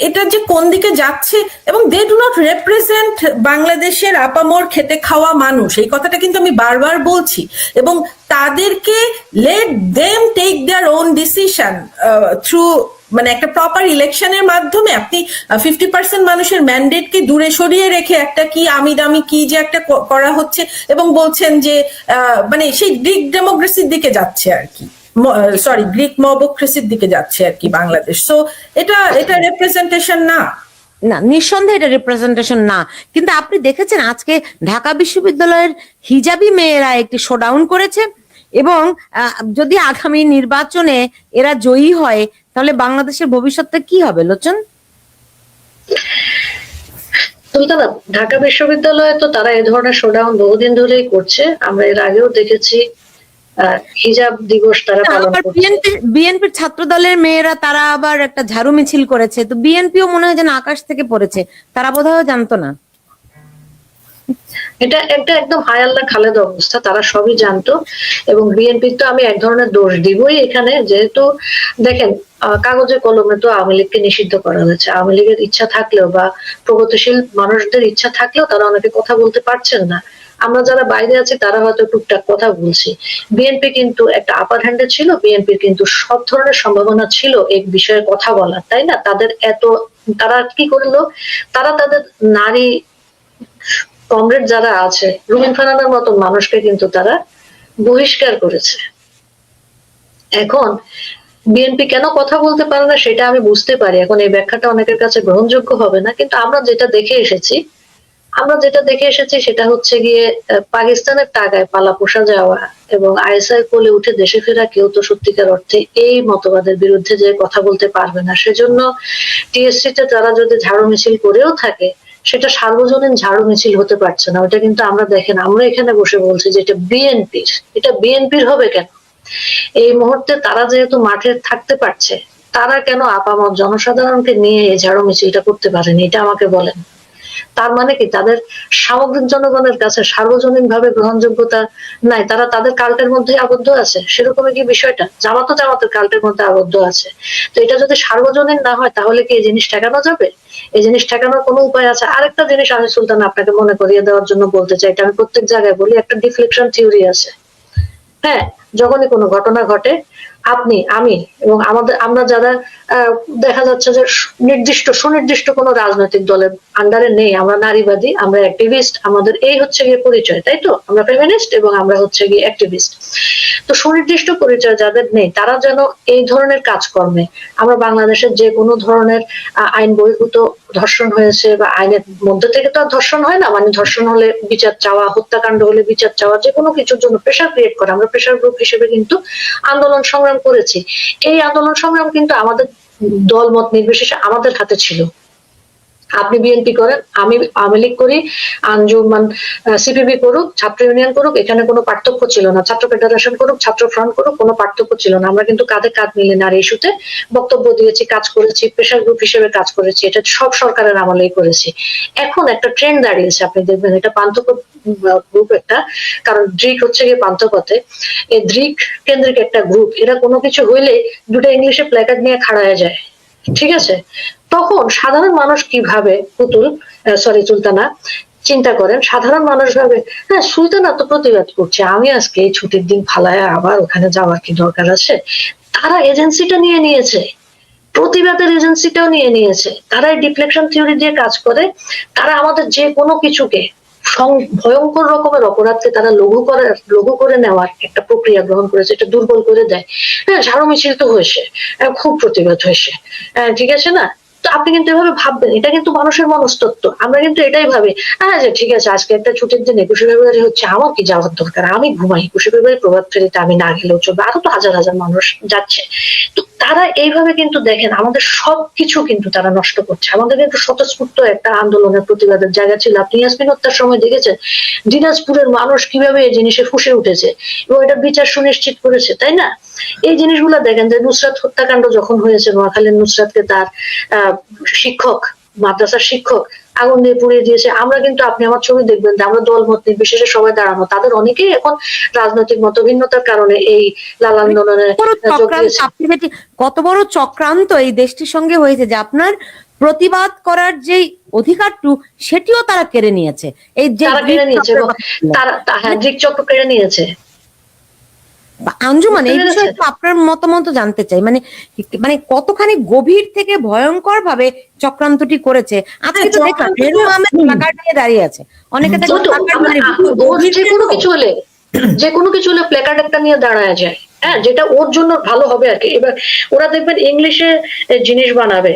এটা যে কোন দিকে যাচ্ছে, এবং দে ডু নট রিপ্রেজেন্ট বাংলাদেশের আপামর খেটে খাওয়া মানুষ, এই কথাটা কিন্তু আমি বারবার বলছি। এবং তাদেরকে let them take their own decision through মানে একটা প্রপার ইলেকশনের মাধ্যমে। আপনি 50% মানুষের ম্যান্ডেটকে দূরে সরিয়ে রেখে একটা কি আমি দামি কি যে একটা করা হচ্ছে, এবং বলছেন যে মানে সেই গ্রিক ডেমোক্রেসির দিকে যাচ্ছে আর কি, সরি গ্রিক মবোক্রেসির দিকে যাচ্ছে আর কি বাংলাদেশ। সো এটা রিপ্রেজেন্টেশন না, না, নিঃসন্দেহে এটা রিপ্রেজেন্টেশন না। কিন্তু আপনি দেখেছেন আজকে ঢাকা বিশ্ববিদ্যালয়ের হিজাবি মেয়েরা একটি শোডাউন করেছে, এবং যদি আগামী নির্বাচনে এরা জয়ী হয়, তাহলে বাংলাদেশের ভবিষ্যৎটা কি হবে লোচন? সুলতানা, ঢাকা বিশ্ববিদ্যালয়ে তো তারা এই ধরনের শোডাউন বহুদিন ধরেই করছে, আমরা এর আগেও দেখেছি হিজাব দিবস তারা পালন করছে। বিএনপির ছাত্র দলের মেয়েরা তারা আবার একটা ঝাড়ু মিছিল করেছে, তো বিএনপিও মনে হয় যেন আকাশ থেকে পড়েছে, তারা বোধহয় জানতো না। এটা একটা একদম হায় আল্লাহ খালেদ অবস্থা, তারা সবই জানতো। এবং বিএনপি তো আমি এক ধরনের দোষ দিবই এখানে, যেহেতু দেখেন কাগজে কলমে তো আওয়ামী লীগকে নিষিদ্ধ করা হয়েছে। আওয়ামী লীগের ইচ্ছা থাকলেও বা প্রগতিশীল মানুষদের ইচ্ছা থাকলেও তারা অনেকে কথা বলতে পারছেন না। আমরা যারা বাইরে আছি তারা হয়তো টুকটাক কথা বলছি। বিএনপি কিন্তু একটা আপার হ্যান্ডে ছিল, বিএনপির কিন্তু সব ধরনের সম্ভাবনা ছিল এই বিষয়ে কথা বলার, তাই না? তারা কি করলো, তারা তাদের নারী কমরেড যারা আছে, রুমিন ফারহানার মতো মানুষকে কিন্তু তারা বহিষ্কার করেছে। এখন বিএনপি কেন কথা বলতে পারে না সেটা আমি বুঝতে পারি, এখন এই ব্যাখ্যাটা অনেকের কাছে গ্রহণযোগ্য হবে না, কিন্তু আমরা যেটা দেখে এসেছি, আমরা যেটা দেখে এসেছি সেটা হচ্ছে গিয়ে পাকিস্তানের টাকায় পালা পোষা যাওয়া এবং আইএসআই কোলে উঠে দেশে ফেরা কেউ তো সত্যিকার অর্থে এই মতবাদের বিরুদ্ধে যে কথা বলতে পারবে না। সেজন্য টিএসসি তে তারা যদি ঝাড়ু মিছিল করেও থাকে, সেটা সার্বজনীন ঝাড়ু মিছিল হতে পারছে না। ওটা কিন্তু আমরা দেখেন, আমরা এখানে বসে বলছি যে এটা বিএনপির হবে কেন? এই মুহূর্তে তারা যেহেতু মাঠে থাকতে পারছে, তারা কেন আপামর জনসাধারণকে নিয়ে এই ঝাড়ু মিছিলটা করতে পারেনি? এটা আমাকে বলেন। তার মানে কি তাদের সামগ্রিক জনগণের কাছে সার্বজনীন ভাবে গ্রহণযোগ্যতা নাই? তারা তাদের কাল্টের মধ্যে আবদ্ধ আছে? সেরকমই কি বিষয়টা? জামাতের কাল্টের মধ্যে আবদ্ধ আছে। তো এটা যদি সার্বজনীন না হয় তাহলে কি এই জিনিস ঠেকানো যাবে? এই জিনিস ঠেকানোর কোনো উপায় আছে? আরেকটা জিনিস আমি সুলতান আপনাকে মনে করিয়ে দেওয়ার জন্য বলতে চাই, এটা আমি প্রত্যেক জায়গায় বলি, একটা ডিফ্লেকশন থিওরি আছে। হ্যাঁ, যখনই কোনো ঘটনা ঘটে, আপনি, আমি এবং আমরা যারা দেখা যাচ্ছে যে সুনির্দিষ্ট কোনো রাজনৈতিক দলের আন্ডারে নেই, আমরা নারীবাদী, আমরা অ্যাক্টিভিস্ট, আমাদের এই হচ্ছে গিয়ে পরিচয়, তাই তো? আমরা ফেমিনিস্ট এবং আমরা হচ্ছে গিয়ে অ্যাক্টিভিস্ট। তো সুনির্দিষ্ট পরিচয় যাদের নেই, তারা যেন এই ধরনের কাজকর্মে, আমরা বাংলাদেশের যে কোনো ধরনের আইন বহির্ভূত ধর্ষণ হয়েছে বা আইনের মধ্যে থেকে তো আর ধর্ষণ হয় না, মানে ধর্ষণ হলে বিচার চাওয়া, হত্যাকাণ্ড হলে বিচার চাওয়া, যে কোনো কিছুর জন্য প্রেশার ক্রিয়েট করা, আমরা প্রেশার গ্রুপ হিসেবে কিন্তু আন্দোলন সংগ্রাম করেছি। এই আন্দোলন সংগ্রাম কিন্তু আমাদের দল মত নির্বিশেষে আমাদের হাতে ছিল। আপনি বিএনপি করেন, আমি আওয়ামী লীগ করি, আঞ্জুমান সিপিবি করুক, ছাত্র ইউনিয়ন করুক, এখানে কোনো পার্থক্য ছিল না। ছাত্র ফেডারেশন করুক, ছাত্র ফ্রন্ট করুক, কোনো পার্থক্য ছিল না। আমরা কিন্তু কাঁধে কাঁধ মিলে নারী ইস্যুতে বক্তব্য দিয়েছি, কাজ করেছি, প্রেশার গ্রুপ হিসেবে কাজ করেছি। এটা সব সরকারের আমলেই করেছি। এখন একটা ট্রেন্ড দাঁড়িয়েছে, আপনি দেখবেন এটা পান্থপথ গ্রুপ একটা, কারণ ড্রিক হচ্ছে গিয়ে পান্থপথে, এই ড্রিক কেন্দ্রিক একটা গ্রুপ, এরা কোনো কিছু হইলে দুটো ইংলিশে প্ল্যাকার্ড নিয়ে খাড়া হয়ে যায়, ঠিক আছে? তখন সাধারণ মানুষ কিভাবে সুলতানা চিন্তা করেন, সাধারণ মানুষ ভাবে হ্যাঁ সুলতানা তো প্রতিবাদ করছে, আমি আজকে এই ছুটির দিন ফালায় আবার ওখানে যাওয়ার কি দরকার আছে? তারা এজেন্সিটা নিয়ে নিয়েছে, প্রতিবাদের এজেন্সিটাও নিয়ে নিয়েছে। তারা এই ডিফ্লেকশন থিওরি দিয়ে কাজ করে। তারা আমাদের যে কোনো কিছুকে, ভয়ঙ্কর রকমের অপরাধকে তারা লঘু করে নেওয়ার একটা প্রক্রিয়া গ্রহণ করেছে, এটা দুর্বল করে দেয়। হ্যাঁ, ঝাড়ু মিছিল তো হয়েছে, খুব প্রতিবাদ হয়েছে, ঠিক আছে না? তো আপনি কিন্তু এভাবে ভাববেন, এটা কিন্তু মানুষের মনস্তত্ত্ব। আমরা কিন্তু এটাই ভাবি, যে ঠিক আছে আজকে একটা ছুটির দিন 21শে ফেব্রুয়ারি হচ্ছে, আমার কি যাওয়ার দরকার, আমি ঘুমাই, 21শে ফেব্রুয়ারি প্রভাত ফেরিতে আমি না গেলেও চলবে, আরো তো হাজার হাজার মানুষ যাচ্ছে। তো তারা এইভাবে কিন্তু দেখেন আমাদের সবকিছু কিন্তু তারা নষ্ট করছে। আমাদের কিন্তু স্বতঃস্ফূর্ত একটা আন্দোলনের প্রতিবাদের জায়গা ছিল। আপনি ইয়াসমিন হত্যার সময় দেখেছেন দিনাজপুরের মানুষ কিভাবে এই জিনিসে ফুঁসে উঠেছে এবং এটা বিচার সুনিশ্চিত করেছে, তাই না? এই জিনিসগুলো দেখেন যে নুসরাত হত্যাকাণ্ড যখন হয়েছে, নোয়াখালীর নুসরাতকে তার শিক্ষক, মাদ্রাসার শিক্ষক আগুন দিয়ে পুড়িয়ে দিয়েছে। আমরা কিন্তু, আপনি আমার ছবি দেখবেন যে আমরা দল মত নির্বিশেষে সবাই দাঁড়ানো, তাদের অনেকেই এখন রাজনৈতিক মতভিন্নতার কারণে এই লাল আন্দোলনে যোগ দিয়েছে। কত বড় চক্রান্ত এই দেশটির সঙ্গে হয়েছে যে আপনার প্রতিবাদ করার যে অধিকারটু সেটিও তারা কেড়ে নিয়েছে। এই যে তারা কেড়ে নিয়েছে, তারা ড্রিক চক্র কেড়ে নিয়েছে। আঞ্জুমান, এই বিষয়ে একটু আপনার মতামত জানতে চাই, মানে মানে কতখানি গভীর থেকে ভয়ঙ্কর ভাবে চক্রান্তটি করেছে। আজকে তো দেখলাম রেনু আহমেদ প্ল্যাকার্ড নিয়ে দাঁড়িয়ে আছে, অনেকে যে কোনো কিছু হলে প্ল্যাকার্ড একটা নিয়ে দাঁড়ায় যায়, হ্যাঁ, যেটা ওর জন্য ভালো হবে আর কি। এবার ওরা দেখবেন ইংলিশে জিনিস বানাবে।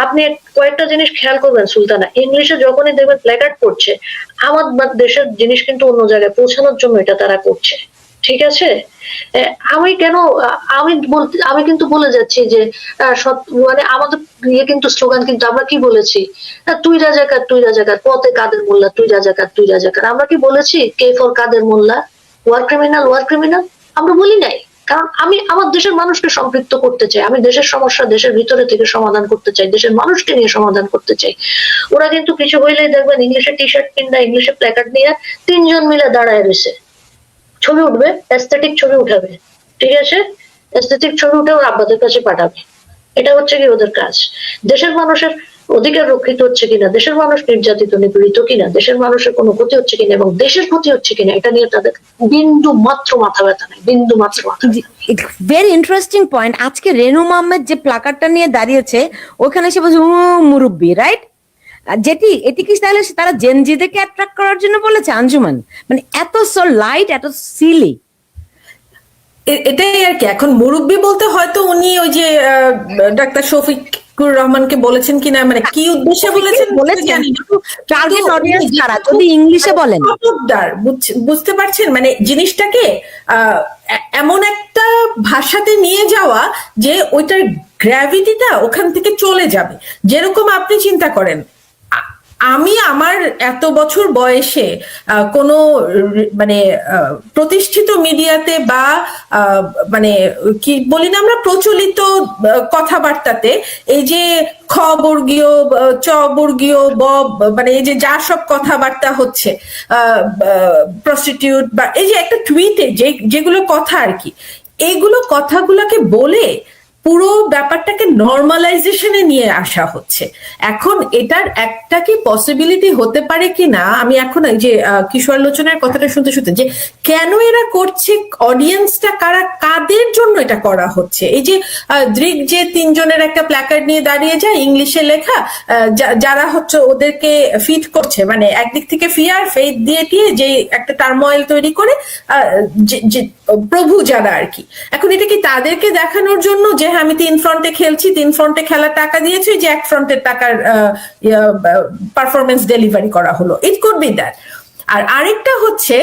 আপনি কয়েকটা জিনিস খেয়াল করবেন সুলতানা, ইংলিশে যখনই দেখবেন প্ল্যাকার্ড করছে, আমার দেশের জিনিস কিন্তু অন্য জায়গায় পৌঁছানোর জন্য এটা তারা করছে, ঠিক আছে? আমি কিন্তু বলে যাচ্ছি যে মানে আমাদের কিন্তু স্লোগান কিন্তু আমরা কি বলেছি, তুই রাজাকার তুই রাজাকার, পথে কাদের মোল্লা, তুই রাজাকার তুই রাজাকার। আমরা কি বলেছি K for Kader Molla, war criminal? আমরা বলি নাই। কারণ আমি আমার দেশের মানুষকে সম্পৃক্ত করতে চাই, আমি দেশের সমস্যা দেশের ভিতরে থেকে সমাধান করতে চাই, দেশের মানুষকে নিয়ে সমাধান করতে চাই। ওরা কিন্তু কিছু হইলেই দেখবেন ইংলিশে টি শার্ট কিনা, ইংলিশে প্ল্যাকার্ড নিয়ে 3 জন মিলে দাঁড়ায় রয়েছে, ছবি উঠবে, এস্থেটিক ছবি উঠাবে, ঠিক আছে? এস্থেটিক ছবি উঠে ওর আব্বাদের কাছে পাঠাবে। এটা হচ্ছে কি ওদের কাজ। দেশের মানুষের অধিকার রক্ষিত হচ্ছে কিনা, দেশের মানুষ নির্যাতিত নিপীড়িত কিনা, দেশের মানুষের কোনো ক্ষতি হচ্ছে কিনা এবং দেশের ক্ষতি হচ্ছে কিনা, এটা নিয়ে তাদের বিন্দু মাত্র মাথা ব্যথা নেই, বিন্দু মাত্র মাথা। Very interesting point. আজকে রেনু আহমেদ যে প্ল্যাকার্ডটা নিয়ে দাঁড়িয়েছে, ওখানে সে বলছে মুরব্বি, রাইট? যেটি এটি কি তাহলে তারা জেনজিদেরকে অ্যাট্রাক্ট করার জন্য বলেছে আঞ্জুমান? মানে এত সো লাইট, এত সিলি। এটাই আর কি। এখন মুরব্বী বলতে হয়তো উনি ওই যে ডাক্তার শফিক শফিকুর রহমানকে বলেছেন কিনা, মানে কি উদ্দেশ্যে বলেছেন বলেছেন, জানি না। টার্গেট কিন্তু অডিয়েন্স উনি কারা যদি ইংলিশে বলেন? খবরদার, বুঝতে পারছেন মানে জিনিসটাকে এমন একটা ভাষাতে নিয়ে যাওয়া যে ওইটার গ্র্যাভিটিটা ওখান থেকে চলে যাবে। যেরকম আপনি চিন্তা করেন, আমি আমার এত বছর বয়সে কোনো মানে প্রতিষ্ঠিত মিডিয়াতে বা মানে কি বলি না আমরা, প্রচলিত কথাবার্তাতে এই যে খ বর্গীয়, চ বর্গীয়, ব, মানে এই যে যা সব কথাবার্তা হচ্ছে, প্রস্টিটিউট বা এই যে একটা টুইটে যেগুলো কথা আর কি, এইগুলো কথাগুলোকে বলে পুরো ব্যাপারটাকে নর্মালাইজেশনে নিয়ে আসা হচ্ছে। এখন এটার একটা কি পসিবিলিটি হতে পারে কি না, আমি এখন এই যে কিশোর লোচনের কথাটা শুনতে শুনতে, যে কেন এরা করছে, অডিয়েন্সটা কারা, কাদের জন্য এটা করা হচ্ছে। এই যে দৃক যে তিনজনের একটা প্ল্যাকার্ড নিয়ে দাঁড়িয়ে যায় ইংলিশে লেখা, যারা হচ্ছে ওদেরকে ফিট করছে, মানে একদিক থেকে ফিয়ার ফেথ দিয়ে যে একটা টার্মোয়েল তৈরি করে, যে প্রভু যারা আর কি, এখন এটা কি তাদেরকে দেখানোর জন্য যে আমি 3 ফ্রন্টে খেলছি, 3 ফ্রন্টে খেলার টাকা দিয়েছি, যে 1 ফ্রন্টের টাকার পারফরমেন্স ডেলিভারি করা হলো, ইট কুড বি দ্যাট। আর আরেকটা হচ্ছে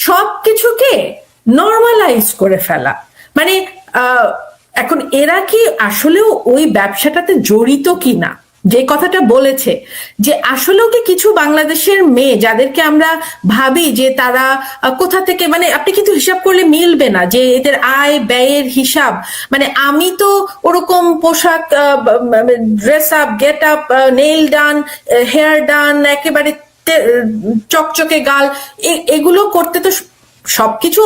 সবকিছুকে নর্মালাইজ করে ফেলা, মানে এখন এরা কি আসলেও ওই ব্যবসাটাতে জড়িত কিনা, যে কথাটা বলেছে যে আসলেও কি কিছু বাংলাদেশের মেয়ে যাদেরকে আমরা ভাবি যে তারা কোথা থেকে, মানে আপনি কিন্তু হিসাব করলে মিলবে না যে এদের আয় ব্যয়ের হিসাব, মানে আমি তো ওরকম পোশাক, dress up, get up, nail done, hair done, একেবারে চকচকে গাল, এগুলো করতে তো সবকিছু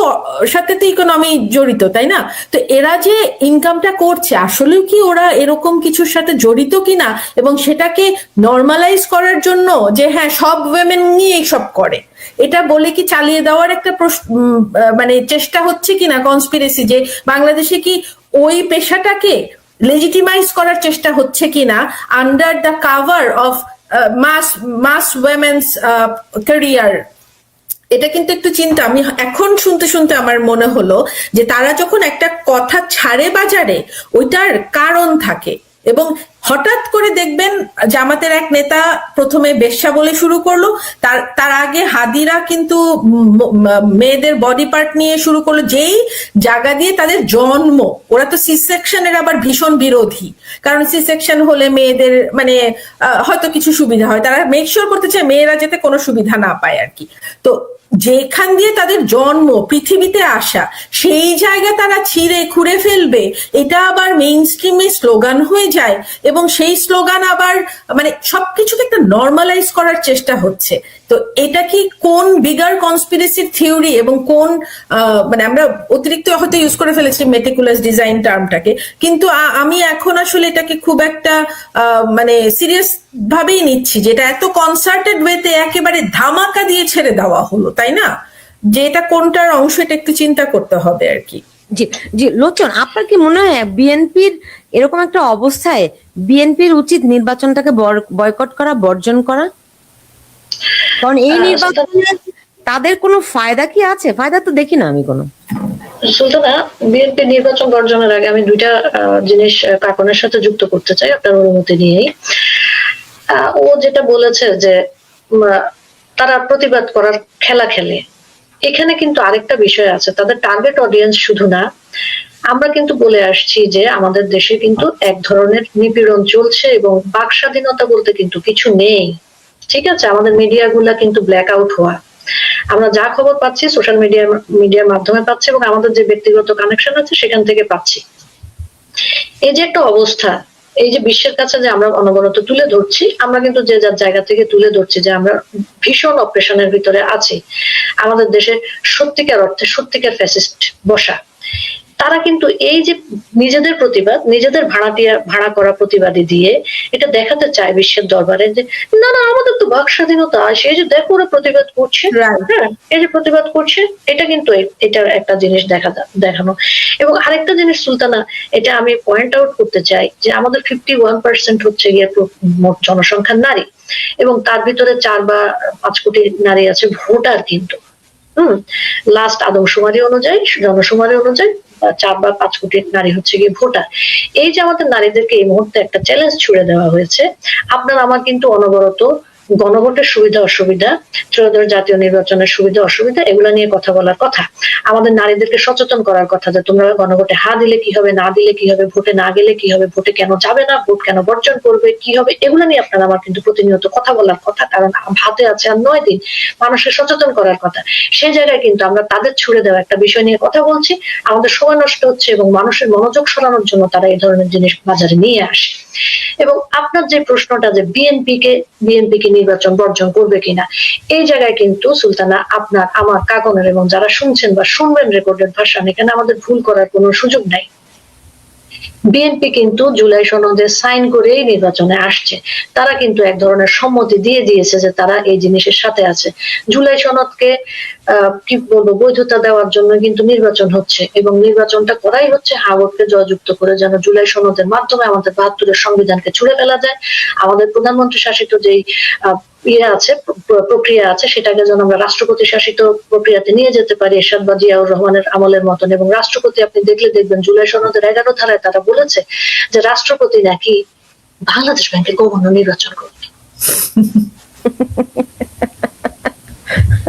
সাথে তো ইকোনমি জড়িত, তাই না? তো এরা যে ইনকামটা করছে আসলেও কি ওরা এরকম কিছুর সাথে জড়িত কিনা, এবং সেটাকে নর্মালাইজ করার জন্য যে হ্যাঁ সব ওয়েমেন নিয়ে সব করে, এটা বলে কি চালিয়ে দেওয়ার একটা মানে চেষ্টা হচ্ছে কিনা, কনস্পিরেসি, যে বাংলাদেশে কি ওই পেশাটাকে লেজিটিমাইজ করার চেষ্টা হচ্ছে কিনা under the cover of mass women's career. এটা কিন্তু একটু চিন্তা, আমি এখন শুনতে শুনতে আমার মনে হলো যে তারা যখন একটা কথা ছাড়ে বাজারে, ওইটার কারণ থাকে, এবং হঠাৎ করে দেখবেন জামাতের এক নেতা প্রথমে বেশ্যা বলে শুরু করলো, তার আগে হাদিরা কিন্তু মেয়েদের বডি পার্ট নিয়ে শুরু করলো, যেই জায়গা দিয়ে তাদের জন্ম। ওরা তো সি সেকশনের আবার ভীষণ বিরোধী, কারণ সি সেকশন হলে মেয়েদের মানে হয়তো কিছু সুবিধা হয়, তারা মেক শিওর করতে চায় মেয়েরা যাতে কোনো সুবিধা না পায় আর কি। তো যেখান দিয়ে তাদের জন্ম, পৃথিবীতে আসা, সেই জায়গা তারা ছিঁড়ে খুঁড়ে ফেলবে, এটা আবার মেইন স্ট্রিমে স্লোগান হয়ে যায়, এবং সেই স্লোগান আবার মানে সবকিছুকে একটা নর্মালাইজ করার চেষ্টা হচ্ছে। তো এটা কি কোন বিগার কনস্পিরেসির থিওরি, এবং কোন মানে আমরা অতিরিক্ত হয়তো ইউজ করে ফেলেছি মেটিকুলাস ডিজাইন টার্মটাকে, কিন্তু আমি এখন আসলে এটাকে খুব একটা মানে সিরিয়াস ভাবেই নিচ্ছি, যে এটা এত কনসার্টেড ওয়েতে একেবারে ধামাকা দিয়ে ছেড়ে দেওয়া হলো, তাই না? যে এটা কোনটার অংশ, এটা একটু চিন্তা করতে হবে আর কি। জি জি, লোচন, আপনার কি মনে হয় বিএনপির এরকম একটা অবস্থায় বিএনপির উচিত নির্বাচনটাকে বয়কট করা, বর্জন করা? কারণ এই নির্বাচনে তাদের কোনো ফায়দা কি আছে? ফায়দা তো দেখি না আমি কোনো। সুলতানা, বিএনপি নির্বাচন বর্জনের আগে আমি দুইটা জিনিস কাকনের সাথে যুক্ত করতে চাই আপনার অনুমতি নিয়েই। ও যেটা বলেছে যে তারা প্রতিবাদ করার খেলা খেলে, এখানে কিন্তু আরেকটা বিষয় আছে, তাদের টার্গেট অডিয়েন্স শুধু না, আমরা কিন্তু বলে আসছি যে আমাদের দেশে কিন্তু এক ধরনের নিপীড়ন চলছে এবং বাক স্বাধীনতা বলতে কিন্তু কিছু নেই। ঠিক আছে, আমাদের মিডিয়াগুলা কিন্তু ব্ল্যাক আউট হওয়া, আমরা যা খবর পাচ্ছি সোশ্যাল মিডিয়ার মাধ্যমে পাচ্ছি, এবং আমাদের যে ব্যক্তিগত কানেকশন আছে সেখান থেকে পাচ্ছি। এই যে একটা অবস্থা, এই যে বিশ্বের কাছে যে আমরা অনবরত তুলে ধরছি, আমরা কিন্তু যে যার জায়গা থেকে তুলে ধরছি যে আমরা ভীষণ অপারেশনের ভিতরে আছি, আমাদের দেশে সত্যিকার অর্থে সত্যিকার ফ্যাসিস্ট বসা। তারা কিন্তু এই যে নিজেদের প্রতিবাদ, নিজেদের ভাড়া করা প্রতিবাদী দিয়ে এটা দেখাতে চায় বিশ্বের দরবারে যে না না আমাদের তো বাক স্বাধীনতা আছে, এই যে দেখো ওরা প্রতিবাদ করছে, হ্যাঁ এই যে প্রতিবাদ করছে, এটা কিন্তু এটার একটা জিনিস দেখানো। এবং আরেকটা জিনিস সুলতানা, এটা আমি পয়েন্ট আউট করতে চাই যে আমাদের 51% হচ্ছে গিয়ে মোট জনসংখ্যার নারী, এবং তার ভিতরে 4 বা 5 কোটি নারী আছে ভোটার। কিন্তু লাস্ট আদমশুমারি অনুযায়ী, জনশুমারি অনুযায়ী বা 4 বা 5 কোটি নারী হচ্ছে গিয়ে ভোটার। এই যে আমাদের নারীদেরকে এই মুহূর্তে একটা চ্যালেঞ্জ ছুড়ে দেওয়া হয়েছে, আপনার আমার কিন্তু অনবরত গণভোটের সুবিধা অসুবিধা, ত্রয়োদশ জাতীয় নির্বাচনের সুবিধা অসুবিধা এগুলা নিয়ে কথা বলার কথা, আমাদের নারীদেরকে সচেতন করার কথা যে তোমরা গণভোটে হা দিলে কি হবে, না দিলে কি হবে, ভোটে না গেলে কি হবে, ভোটে কেন যাবে না, ভোট কেন বর্জন করবে, কি হবে, এগুলো নিয়ে আপনার আমার কিন্তু প্রতিনিয়ত কথা বলার কথা, কারণ হাতে আছে আর 9 দিন, মানুষের সচেতন করার কথা। সেই জায়গায় কিন্তু আমরা তাদের ছুড়ে দেওয়া একটা বিষয় নিয়ে কথা বলছি, আমাদের সময় নষ্ট হচ্ছে এবং মানুষের মনোযোগ সরানোর জন্য তারা এই ধরনের জিনিস বাজারে নিয়ে আসে। এবং আপনার যে প্রশ্নটা যে বিএনপি কে নির্বাচন বর্জন করবে কিনা, এই জায়গায় কিন্তু সুলতানা আপনার আমার কাগনের এবং যারা শুনছেন বা শুনবেন রেকর্ডেড ভাষণ, এখানে আমাদের ভুল করার কোনো সুযোগ নাই। বিএনপি কিন্তু জুলাই সনদে সাইন করেই নির্বাচনে আসছে, তারা কিন্তু এক ধরনের সম্মতি দিয়ে দিয়েছে যে তারা এই জিনিসের সাথে আছে। জুলাই সনদকে কি বলবো, বৈধতা দেওয়ার জন্য কিন্তু নির্বাচন হচ্ছে এবং নির্বাচনটা করাই হচ্ছে হাওয়াকে জয়যুক্ত করে, যেন জুলাই সনদের মাধ্যমে আমাদের 72-এর সংবিধানকে ছুড়ে ফেলা যায়, আমাদের প্রধানমন্ত্রী শাসিত যেই প্রক্রিয়া আছে সেটাকে যেন আমরা রাষ্ট্রপতি শাসিত প্রক্রিয়াতে নিয়ে যেতে পারি এরশাদ বা জিয়াউর রহমানের আমলের মতন। এবং রাষ্ট্রপতি আপনি দেখবেন জুলাই সনদের 11 ধারায় তারা বলেছে যে রাষ্ট্রপতি নাকি বাংলাদেশ ব্যাংকের গভর্নর নির্বাচন করবে।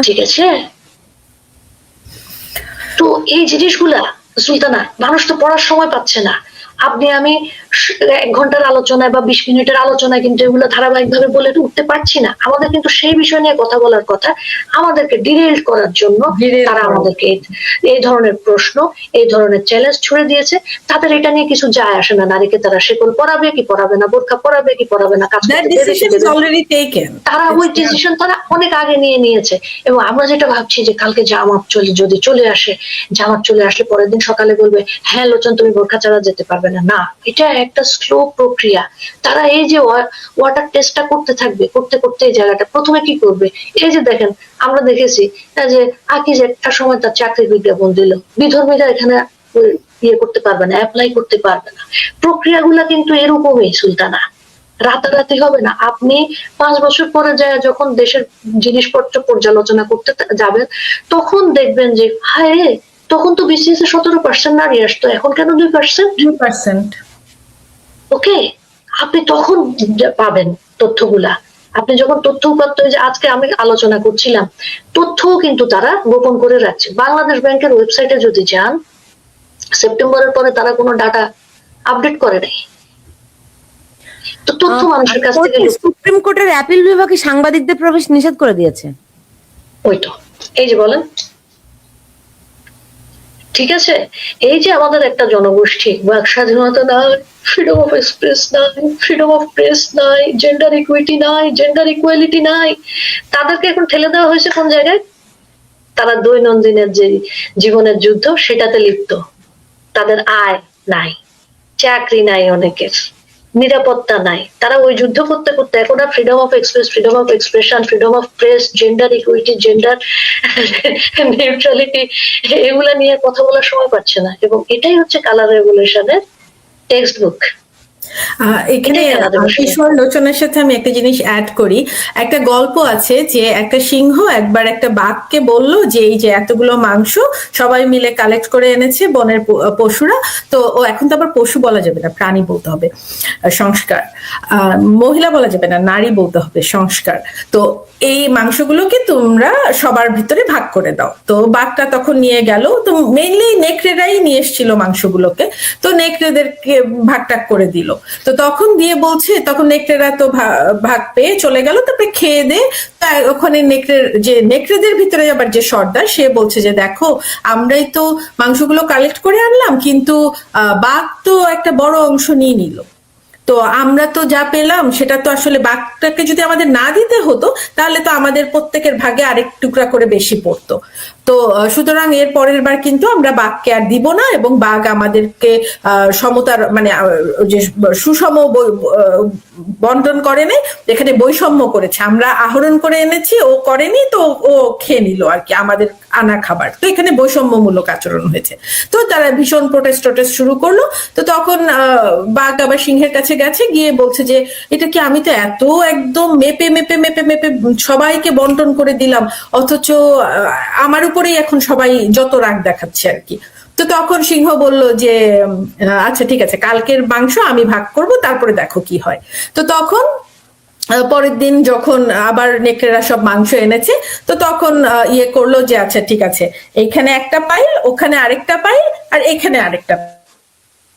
ঠিক আছে, তো এই জিনিসগুলা সুলতানা মানুষ তো পড়ার সময় পাচ্ছে না। আপনি আমি 1 ঘন্টার আলোচনায় বা 20 মিনিটের আলোচনায় কিন্তু এগুলো ধারাবাহিক ভাবে বলে উঠতে পারছি না। আমাদের কিন্তু সেই বিষয় নিয়ে কথা বলার কথা, আমাদেরকে ডিরেল করার জন্য তারা আমাদেরকে এই ধরনের প্রশ্ন, এই ধরনের চ্যালেঞ্জ ছুড়ে দিয়েছে। তাদের এটা নিয়ে কিছু যায় আসে না, নারীকে তারা শেকল পরাবে কি পরাবে না, বোরখা পরাবে কি পরাবে না, কাজ তারা ওই ডিসিশন তারা অনেক আগে নিয়েছে। এবং আমরা যেটা ভাবছি যে কালকে জামাত যদি চলে আসে, জামাত চলে আসলে পরের দিন সকালে বলবে হ্যাঁ লোচন তুমি বোরখা ছাড়া যেতে পারবে না, এটা একটা স্লো প্রক্রিয়া। তারা এই যে ওয়াটার টেস্টটা করতে থাকবে, করতে করতে এই জায়গাটা প্রথমে কি করবে, এই যে দেখেন আমরা দেখেছি যে আকিজ একটা সময় তার চাকরির বিজ্ঞাপন দিল, বিধর্মীরা এখানে ইয়ে করতে পারবে না, অ্যাপ্লাই করতে পারবে না। প্রক্রিয়াগুলা কিন্তু এরকমই সুলতানা, রাতারাতি হবে না। আপনি 5 বছর পরে যায় যখন দেশের জিনিসপত্র পর্যালোচনা করতে যাবেন, তখন দেখবেন যে হায় তখন তো বিসিএস এ 17% নারী আসতো, এখন কেন 2%? ওকে, আপনি তখন পাবেন তথ্যগুলা। আপনি যখন তথ্য উপাত্ত, যে আজকে আমি আলোচনা করছিলাম, তথ্যও কিন্তু তারা গোপন করে রাখছে। বাংলাদেশ ব্যাংকের ওয়েবসাইটে যদি যান, সেপ্টেম্বরের পরে তারা কোনো ডাটা আপডেট করে নাই। তো তথ্য মানুষের কাছ থেকে সুপ্রিম কোর্টের অ্যাপিল বিভাগে সাংবাদিকদের প্রবেশ নিষেধ করে দিয়েছে। ওই তো, এই যে বলেন, ঠিক আছে, এই যে আমাদের একটা জনগোষ্ঠী বাক স্বাধীনতা নাই, ফ্রিডম অফ এক্সপ্রেস নাই, ফ্রিডম অফ প্রেস নাই, জেন্ডার ইকুইটি নাই, জেন্ডার ইকুয়ালিটি নাই, তাদেরকে এখন ঠেলে দেওয়া হয়েছে কোন জায়গায়? তারা দৈনন্দিনের যে জীবনের যুদ্ধ সেটাতে লিপ্ত, তাদের আয় নাই, চাকরি নাই, অনেকের নিরাপত্তা নাই, তারা ওই যুদ্ধ করতে করতে এখন আর freedom of express, freedom of expression, freedom of press, gender equity, gender neutrality এগুলা নিয়ে কথা বলার সময় পাচ্ছে না। এবং এটাই হচ্ছে কালার রেভলিউশনের টেক্সট বুক। এখানে কিশোর লোচনের সাথে আমি একটা জিনিস অ্যাড করি। একটা গল্প আছে যে একটা সিংহ একবার একটা বাঘকে বলল যে এই যে এতগুলো মাংস সবাই মিলে কালেক্ট করে এনেছে বনের পশুরা, তো ও এখন তো আবার পশু বলা যাবে না, প্রাণী বলতে হবে, সংস্কার, মহিলা বলা যাবে না, নারী বলতে হবে, সংস্কার। তো এই মাংসগুলোকে তোমরা সবার ভিতরে ভাগ করে দাও। তো বাঘটা তখন নিয়ে গেল, তো মেইনলি নেকড়েরাই নিয়ে এসেছিল মাংসগুলোকে, তো নেকড়েদেরকে ভাগটাগ করে দিল। তো তখন দিয়ে বলছে, তখন নেকড়েরা তো ভাগ পেয়ে চলে গেল, তারপরে খেয়ে দে, ওখানে নেকড়েদের ভিতরে আবার যে সর্দার, সে বলছে যে দেখো আমরাই তো মাংসগুলো কালেক্ট করে আনলাম, কিন্তু বাঘ তো একটা বড় অংশ নিয়ে নিল, তো আমরা তো যা পেলাম সেটা তো আসলে বাঘটাকে যদি আমাদের না দিতে হতো তাহলে তো আমাদের প্রত্যেকের ভাগে আরেক টুকরা করে বেশি পড়তো। তো সুতরাং এর পরের বার কিন্তু আমরা বাঘকে আর দিব না, এবং বাঘ আমাদেরকে সমতার মানে যে সুষম বন্টন করে নেই, এখানে বৈষম্য করেছে, আমরা আহরণ করে এনেছি, ও করেনি, তো ও খেয়ে নিল আর কি আমাদের আনা খাবার। তো এখানে বৈষম্যমূলক আচরণ হয়েছে। তো তারা ভীষণ প্রোটেস্ট শুরু করলো। তো তখন বাঘ আবার সিংহের কাছে গেছে, গিয়ে বলছে যে এটা কি, আমি তো এত একদম মেপে মেপে মেপে মেপে সবাইকে বন্টন করে দিলাম, অথচ আমার উপরেই এখন সবাই যত রাগ দেখাচ্ছে আর কি। তো তখন সিংহ বলল যে আচ্ছা ঠিক আছে, কালকের মাংস আমি ভাগ করব, তারপরে দেখো কি হয়। তো তখন পরের দিন যখন আবার নেকড়েরা সব মাংস এনেছে, তো তখন ইয়ে করলো যে আচ্ছা ঠিক আছে, এইখানে একটা পাইল, ওখানে আরেকটা পাইল, আর এখানে আরেকটা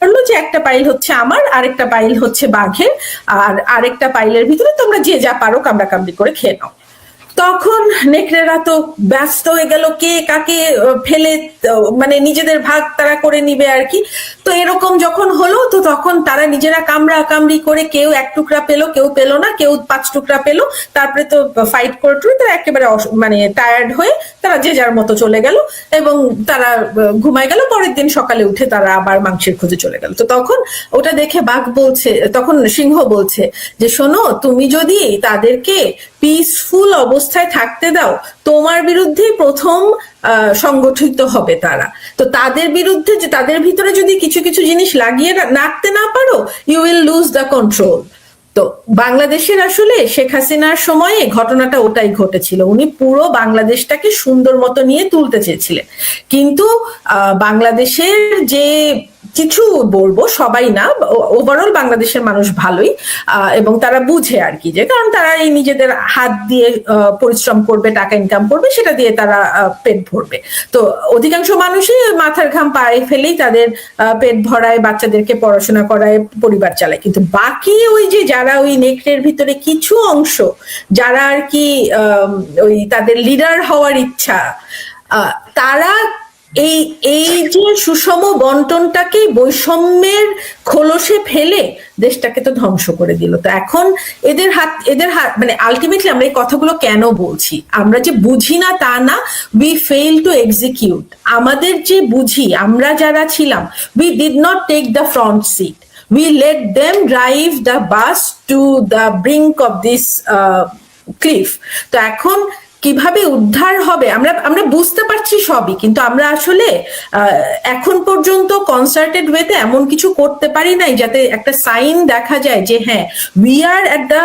বললো যে একটা পাইল হচ্ছে আমার, আরেকটা পাইল হচ্ছে বাঘের, আর আরেকটা পাইলের ভিতরে তোমরা যে যা পারো কামড়াকামড়ি করে খেয়ে নাও। তখন নেকড়েরা তো ব্যস্ত হয়ে গেল, কে কাকে ফেলে মানে নিজেদের ভাগ তারা করে নিবে আর কি। তো এরকম যখন হলো, তো তখন তারা নিজেরা কামড়া কামড়ি করে কেউ এক টুকরা পেলো, কেউ পেলো না, কেউ 5 টুকরা পেলো। তারপরে তো ফাইট করে তারা একেবারে মানে টায়ার্ড হয়ে তারা যে যার মতো চলে গেল এবং তারা ঘুমায় গেল। পরের দিন সকালে উঠে তারা আবার মাংসের খোঁজে চলে গেল। তো তখন ওটা দেখে বাঘ বলছে, তখন সিংহ বলছে যে শোনো, তুমি যদি তাদেরকে পিসফুল অবস্থায় থাকতে দাও, তোমার বিরুদ্ধে প্রথম সংগঠিত হবে তারা। তো তাদের বিরুদ্ধে, যে তাদের ভিতরে যদি কিছু কিছু জিনিস লাগিয়ে রাখতে না পারো, you will lose the control. তো বাংলাদেশের আসলে শেখ হাসিনার সময়ে ঘটনাটা ওটাই ঘটেছিল। উনি পুরো বাংলাদেশটাকে সুন্দর মতো নিয়ে তুলতে চেয়েছিলেন, কিন্তু বাংলাদেশের যে কিছু বলবো, সবাই না, ওভারঅল বাংলাদেশের মানুষ ভালোই, এবং তারা বুঝে আর কি, যে কারণ তারা এই নিজেদের হাত দিয়ে পরিশ্রম করবে, টাকা ইনকাম করবে, সেটা দিয়ে তারা পেট ভরবে। তো অধিকাংশ মানুষই মাথার ঘাম পায়ে ফেলেই তাদের পেট ভরায়, বাচ্চাদেরকে পড়াশোনা করায়, পরিবার চালায়। কিন্তু বাকি ওই যে যারা ওই নেকড়ের ভিতরে কিছু অংশ, যারা আর কি ওই তাদের লিডার হওয়ার ইচ্ছা, তারা এই এই যে সুষম বন্টনটাকে বৈষম্যের খোলসে ফেলে দেশটাকে তো ধ্বংস করে দিল। তো এখন এদের হাত মানে আলটিমেটলি আমরা এই কথাগুলো কেন বলছি, আমরা যে বুঝি না তা না, উই ফেল টু এক্সিকিউট। আমাদের যে বুঝি, আমরা যারা ছিলাম, we did not take the front seat, we let them drive the bus to the brink of this cliff. তো এখন কিভাবে উদ্ধার হবে আমরা বুঝতে পারছি সবই, কিন্তু আমরা আসলে এখন পর্যন্ত কনসার্টেড ওয়েতে এমন কিছু করতে পারি নাই যাতে একটা সাইন দেখা যায় যে হ্যাঁ, we are at the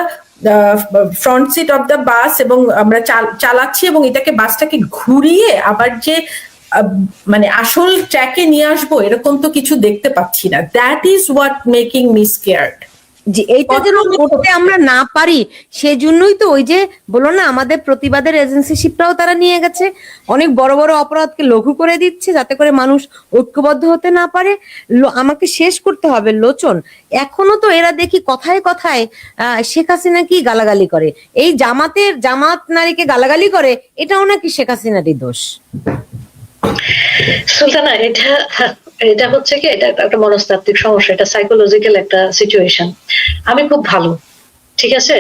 front seat of the bus, এবং আমরা চালাচ্ছি, এবং এটাকে বাসটাকে ঘুরিয়ে আবার যে মানে আসল ট্র্যাকে নিয়ে আসবো, এরকম তো কিছু দেখতে পাচ্ছি না। That is what making me scared. যে এইটা যেন করতে আমরা না পারি, সেজন্যই তো ওই যে বলো না, আমাদের প্রতিবাদের এজেন্সিশিপটাও তারা নিয়ে গেছে, অনেক বড় বড় অপরাধকে লঘু করে দিচ্ছে যাতে করে মানুষ ঐক্যবদ্ধ হতে না পারে। আমাকে শেষ করতে হবে লোচন, এখনো তো এরা দেখি কথায় কথায় শেখ হাসিনা কি গালাগালি করে, এই জামাত নারীকে গালাগালি করে, এটাও নাকি শেখ হাসিনারই দোষ। সুলতানা, এটা হচ্ছে কি, এটা একটা মনস্তাত্ত্বিক সমস্যা, এটা সাইকোলজিক্যাল একটা সিচুয়েশন। আমি খুব ভালো, ঠিক আছে,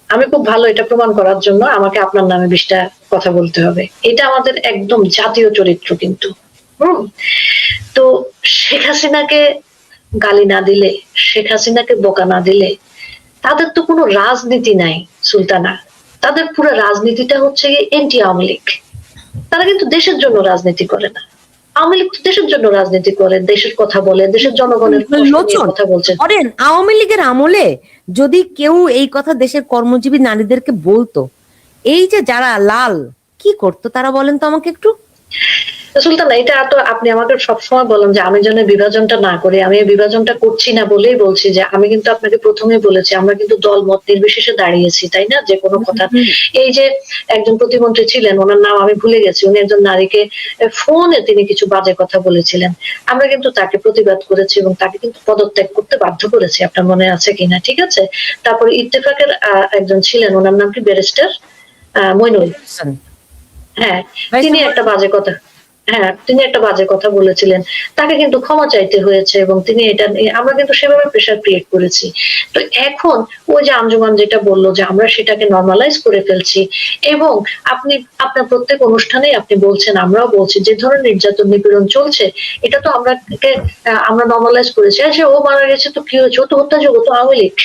আমি খুব ভালো, এটা প্রমাণ করার জন্য আমাকে আপনার নামে 20টা কথা বলতে হবে। এটা আমাদের একদম জাতীয় চরিত্র। কিন্তু তো শেখ হাসিনাকে গালি না দিলে, শেখ হাসিনাকে বোকা না দিলে, তাদের তো কোনো রাজনীতি নাই সুলতানা। তাদের পুরো রাজনীতিটা হচ্ছে এন্টি আওয়ামী লীগ। তারা কিন্তু দেশের জন্য রাজনীতি করে না। আওয়ামী লীগ দেশের জন্য রাজনীতি করে, দেশের কথা বলে, দেশের জনগণের কথা বলছে। আওয়ামী লীগের আমলে যদি কেউ এই কথা দেশের কর্মজীবী নারীদেরকে বলতো, এই যে যারা লাল, কি করতো তারা, বলেন তো আমাকে একটু। সুলতানা, এটা তো আপনি আমাকে সবসময় বলেন যে আমি যেন বিভাজনটা না করি। আমি এই বিভাজনটা করছি না বলেই বলছি যে আমি কিন্তু আপনাকে প্রথমে বলেছি আমরা কিন্তু দল মত নির্বিশেষে দাঁড়িয়েছি, তাই না? যে কোনো কথা, এই যে একজন প্রতিমন্ত্রী ছিলেন, ওনার নাম আমি ভুলে গেছি, উনি একজন নারীকে ফোনে তিনি কিছু বাজে কথা বলেছিলেন, আমরা কিন্তু তাকে প্রতিবাদ করেছি এবং তাকে কিন্তু পদত্যাগ করতে বাধ্য করেছি, আপনার মনে আছে কিনা? ঠিক আছে। তারপরে ইত্তেফাকের একজন ছিলেন, ওনার নাম কি, ব্যারিস্টার মইনুল, হ্যাঁ, তিনি একটা বাজে কথা বলেছিলেন, তাকে কিন্তু ক্ষমা চাইতে হয়েছে, এবং তিনি এটা, আমরা কিন্তু সেভাবে প্রেশার ক্রিয়েট করেছি। তো এখন ওই যে আঞ্জুমান যেটা বললো যে আমরা সেটাকে নর্মালাইজ করে ফেলছি, এবং আপনি আপনার প্রত্যেক অনুষ্ঠানে আপনি বলছেন, আমরাও বলছি, যে ধরনের নির্যাতন নিপীড়ন চলছে এটা তো আমরা নর্মালাইজ করেছি। সে ও মারা গেছে তো কি হয়েছে, ও তো হত্যাযোগ্য, তো আওয়ামী লীগ,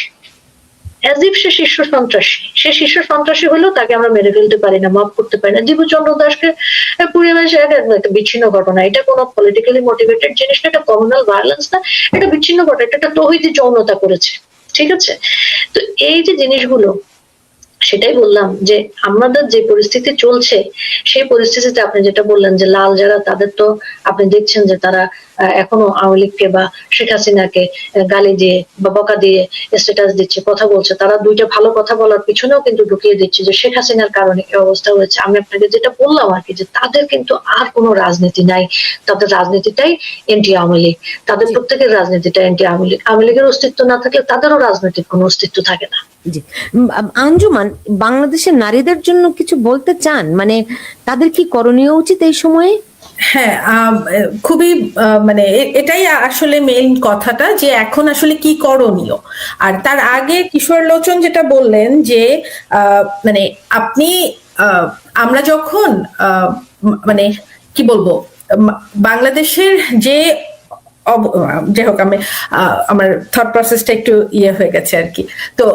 অ্যাজ ইফ সে শীর্ষ সন্ত্রাসী। সে শীর্ষ সন্ত্রাসী হলেও তাকে আমরা মেরে ফেলতে পারি না, মাফ করতে পারি না। জীবচন্দ্র দাসকে পুড়িয়ে মেরেছে, একটা বিচ্ছিন্ন ঘটনা, এটা কোনো পলিটিক্যালি মোটিভেটেড জিনিস না, এটা কমিউনাল ভায়োলেন্স না, এটা বিচ্ছিন্ন ঘটনা, এটা একটা তৌহিদি যৌনতা করেছে, ঠিক আছে। তো এই যে জিনিসগুলো, সেটাই বললাম যে আমাদের যে পরিস্থিতি চলছে সেই পরিস্থিতিতে আপনি যেটা বললেন যে লাল যারা, তাদের তো আপনি দেখছেন যে তারা এখনো আওয়ামী লীগকে বা শেখ হাসিনাকে গালি দিয়ে বা বকা দিয়ে স্ট্যাটাস দিচ্ছে, কথা বলছে। তারা দুইটা ভালো কথা বলার পিছনেও কিন্তু ঢুকিয়ে দিচ্ছে যে শেখ হাসিনার কারণে এই অবস্থা হয়েছে। আমি আপনাকে যেটা বললাম আর কি, যে তাদের কিন্তু আর কোনো রাজনীতি নাই, তাদের রাজনীতিটাই এন্টি আওয়ামী লীগ, তাদের প্রত্যেকের রাজনীতিটা এন্টি আওয়ামী লীগ। আওয়ামী লীগের অস্তিত্ব না থাকলে তাদেরও রাজনৈতিক কোনো অস্তিত্ব থাকে না। জি। আঞ্জুমান, বাংলাদেশের নারীদের জন্য কিছু বলতে চান? মানে তাদের কি করণীয় উচিত এই সময়ে? হ্যাঁ, খুবই মানে এটাই আসলে মেইন কথাটা, যে এখন আসলে কি করণীয়। আর তার আগে কিশোর লোচন যেটা বললেন যে মানে আপনি আমরা যখন মানে কি বলবো, বাংলাদেশের যে যাই হোক, আমি আমার থট প্রসেসটা একটু হয়ে গেছে আর কি। তো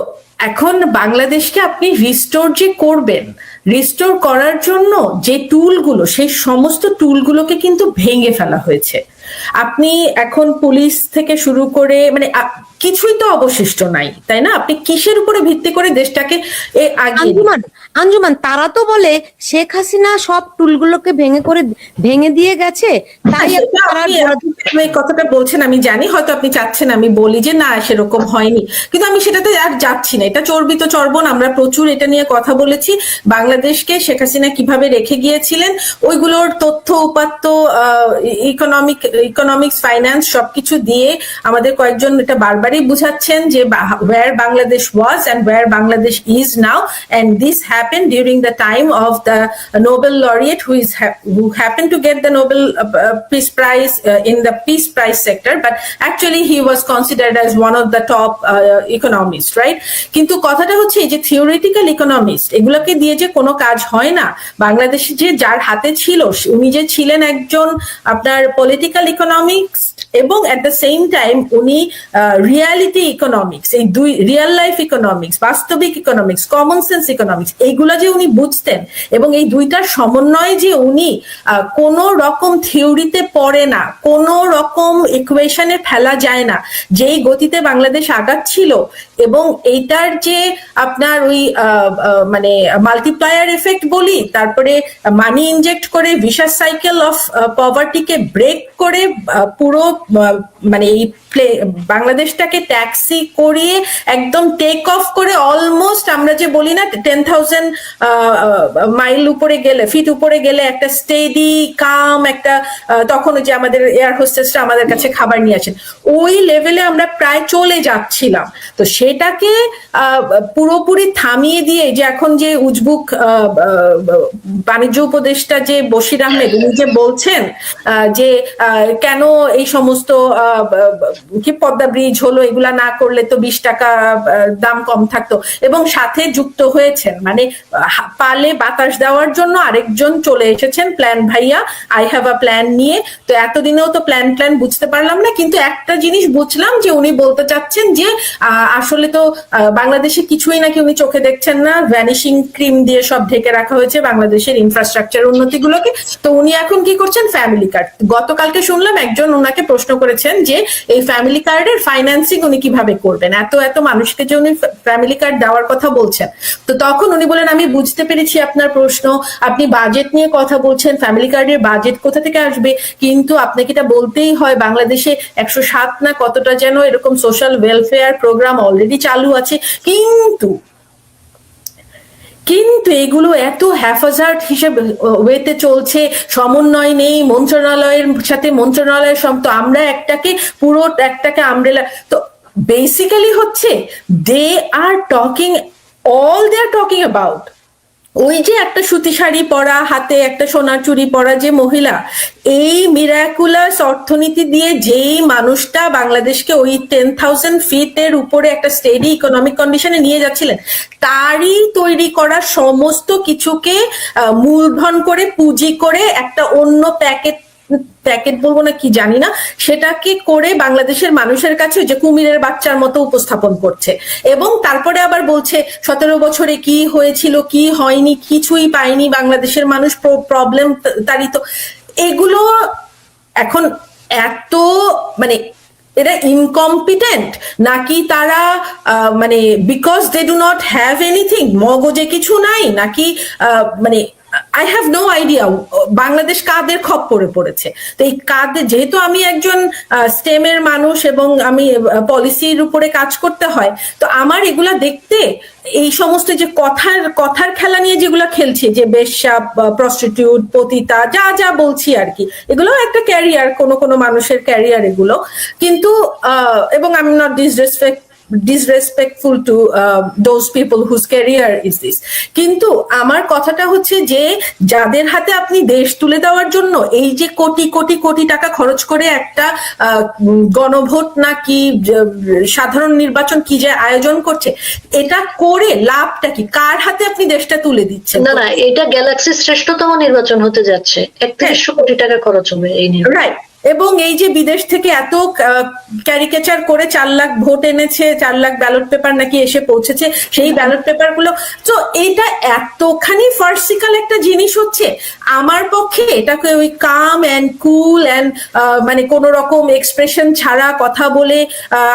এখন বাংলাদেশকে আপনি রিস্টোর যে করবেন, রিস্টোর করার জন্য যে টুলগুলো, সেই সমস্ত টুলগুলোকে কিন্তু ভেঙে ফেলা হয়েছে। আপনি এখন পুলিশ থেকে শুরু করে মানে কিছুই তো অবশিষ্ট নাই, তাই না? আপনি কিসের উপরে ভিত্তি করে দেশটাকে আঞ্জুমান, তারা তো বলে শেখ হাসিনা সব টুলগুলোকে ভেঙে দিয়ে গেছে, তাই এই কথাটা বলছেন আমি জানি, হয়তো আপনি চাচ্ছেন আমি বলি যে না সেরকম হয়নি, কিন্তু আমি সেটাতে আর যাচ্ছি না। এটা চর্বিত চর্বণ, আমরা প্রচুর এটা নিয়ে কথা বলেছি। বাংলাদেশকে শেখ হাসিনা কিভাবে রেখে গিয়েছিলেন, ওইগুলোর তথ্য উপাত্ত, ইকোনমিক্স, ফাইন্যান্স সবকিছু দিয়ে আমাদের কয়েকজন এটা বারবারই বুঝাচ্ছেন যে where Bangladesh was and where Bangladesh is now, and this happened during the time of the Nobel laureate who happened to get the Nobel Peace Prize in the Peace Prize sector, but actually he was considered as one of the top economists, right? কিন্তু কথাটা হচ্ছে যে থিওরিটিক্যাল ইকোনমিস্ট এগুলোকে দিয়ে যে কোনো কাজ হয় না। বাংলাদেশে যে যার হাতে ছিল, উনি যে ছিলেন একজন আপনার পলিটিক্যাল ইকোনমিক্স এবং এট দ্য সেম টাইম উনি রিয়ালিটি ইকোনমিক্স, এই দুই রিয়েল লাইফ ইকোনমিক্স, বাস্তবিক ইকোনমিক্স, কমন সেন্স ইকোনমিক্স, এইগুলা যে উনি বুঝতেন, এবং এই দুইটার সমন্বয়ে যে উনি কোন রকম থিওরিতে পড়ে না, কোন রকম ইকুয়েশনে ফেলা যায় না, যেই গতিতে বাংলাদেশ আগাচ্ছিল, এবং এইটার যে আপনার ওই মানে মাল্টিপ্লায়ার এফেক্ট বলি, তারপরে মানি ইনজেক্ট করে ভিশাস সাইকেল অফ পভার্টিকে ব্রেক করে পুরো মানে এই বাংলাদেশটাকে ট্যাক্সি করিয়ে একদম টেক অফ করে অলমোস্ট আমরা যে বলি না 10,000 মাইল উপরে গেলে, ফিট উপরে গেলে একটা স্টেডি কাম একটা, তখন যে আমাদের এয়ার হোস্টেসরা আমাদের কাছে খাবার নিয়ে আসেন, ওই লেভেলে আমরা প্রায় চলে যাচ্ছিলাম। তো সেটাকে পুরোপুরি থামিয়ে দিয়ে যে এখন যে উজবুক বাণিজ্য উপদেষ্টা যে বশির আহমেদ, উনি যে বলছেন যে কেন এই সমস্ত কি পদ্মা ব্রিজ হলো, এগুলা না করলে তো 20 টাকা দাম কম থাকতো, এবং সাথে যুক্ত হয়েছেন মানে পালে বাতাস দেওয়ার জন্য আরেকজন চলে এসেছেন, প্ল্যান ভাইয়া, আই হ্যাভ আ প্ল্যান নিয়ে। তো এতদিনেও তো প্ল্যান বুঝতে পারলাম না, কিন্তু একটা জিনিস বুঝলাম যে উনি বলতে চাচ্ছেন যে আসলে তো বাংলাদেশে কিছুই নাকি উনি চোখে দেখছেন না, ভ্যানিশিং ক্রিম দিয়ে সব ঢেকে রাখা হয়েছে বাংলাদেশের ইনফ্রাস্ট্রাকচার উন্নতিগুলোকে। তো উনি এখন কি করছেন, ফ্যামিলি কার্ড। গতকালকে শুনলাম একজন ওনাকে প্রশ্ন করেছেন যে এই ফ্যামিলি কার্ডের ফাইন্যান্সিং উনি কিভাবে করবেন, এত মানুষকে যে উনি ফ্যামিলি কার্ড দেওয়ার কথা বলছেন। তো তখন উনি বলেন আমি বুঝতে পেরেছি আপনার প্রশ্ন, আপনি বাজেট নিয়ে কথা বলছেন, ফ্যামিলি কার্ডের বাজেট কোথা থেকে আসবে, কিন্তু আপনাকে এটা বলতেই হয় বাংলাদেশে 107 না কতটা যেন এরকম সোশ্যাল ওয়েলফেয়ার প্রোগ্রাম অলরেডি চালু আছে, কিন্তু এগুলো এত হ্যাফাজার্ড হিসেবে ওয়েতে চলছে, সমন্বয় নেই মন্ত্রণালয়ের সাথে, মন্ত্রণালয়ের তো আমরা একটাকে আমব্রেলা। তো বেসিক্যালি হচ্ছে দে আর টকিং অ্যাবাউট ওই যে একটা সুতি শাড়ি পরা, হাতে একটা সোনার চুড়ি পরা যে মহিলা, এই মিরাকুলাস অর্থনীতি দিয়ে যেই মানুষটা বাংলাদেশকে ওই 10,000 ফিটের উপরে একটা স্টেডি ইকোনমিক কন্ডিশনে নিয়ে যাচ্ছিলেন, তারই তৈরি করা সমস্ত কিছুকে মূলধন করে পুঁজি করে একটা অন্য প্যাকেট বলবো না কি জানি না, সেটাকে করে বাংলাদেশের মানুষের কাছে যে কুমিরের বাচ্চার মতো উপস্থাপন করছে, এবং তারপরে আবার বলছে 17 বছরে কি হয়েছিল কি হয়নি কিছুই পায়নি বাংলাদেশের মানুষ, প্রবলেম তারিত। এগুলো এখন এত মানে এরা ইনকম্পিটেন্ট, নাকি তারা মানে because they do not have anything, মগজে কিছু নাই, নাকি মানে I have no idea Bangladesh কাদের খপ্পরে পড়েছে। তো এই কাদের, যেহেতু আমি একজন স্টেমের মানুষ এবং আমি পলিসির উপরে কাজ করতে হয়, তো আমার এগুলা দেখতে এই সমস্ত যে কথার খেলা নিয়ে যেগুলো খেলছে, যে বেশ্যা, প্রস্টিটিউট, পতিতা, যা যা বলছি আর কি, এগুলো একটা ক্যারিয়ার, কোনো মানুষের ক্যারিয়ার এগুলো। কিন্তু এবং I am not disrespectful to those people whose career is this, কিন্তু আমার কথাটা হচ্ছে যে যাদের হাতে আপনি দেশ তুলে দেওয়ার জন্য এই যে কোটি কোটি কোটি টাকা খরচ করে একটা গণভোট নাকি সাধারণ নির্বাচন কি যে আয়োজন করছে, এটা করে লাভটা কি, কার হাতে আপনি দেশটা তুলে দিচ্ছেন? না, এটা গ্যালাক্সির শ্রেষ্ঠতম নির্বাচন হতে যাচ্ছে, 3100 কোটি টাকা খরচ হবে এই নির্বাচন। রাইট। এবং এই যে বিদেশ থেকে এত ক্যারিকেচার করে 4 লাখ ভোট এনেছে, 4 লাখ ব্যালট পেপার নাকি এসে পৌঁছেছে, সেই ব্যালট পেপার গুলো, তো এটা এতখানি ফার্সিক্যাল একটা জিনিস হচ্ছে, আমার পক্ষে এটাকে ওই কাম অ্যান্ড কুল অ্যান্ড মানে কোন রকম এক্সপ্রেশন ছাড়া কথা বলে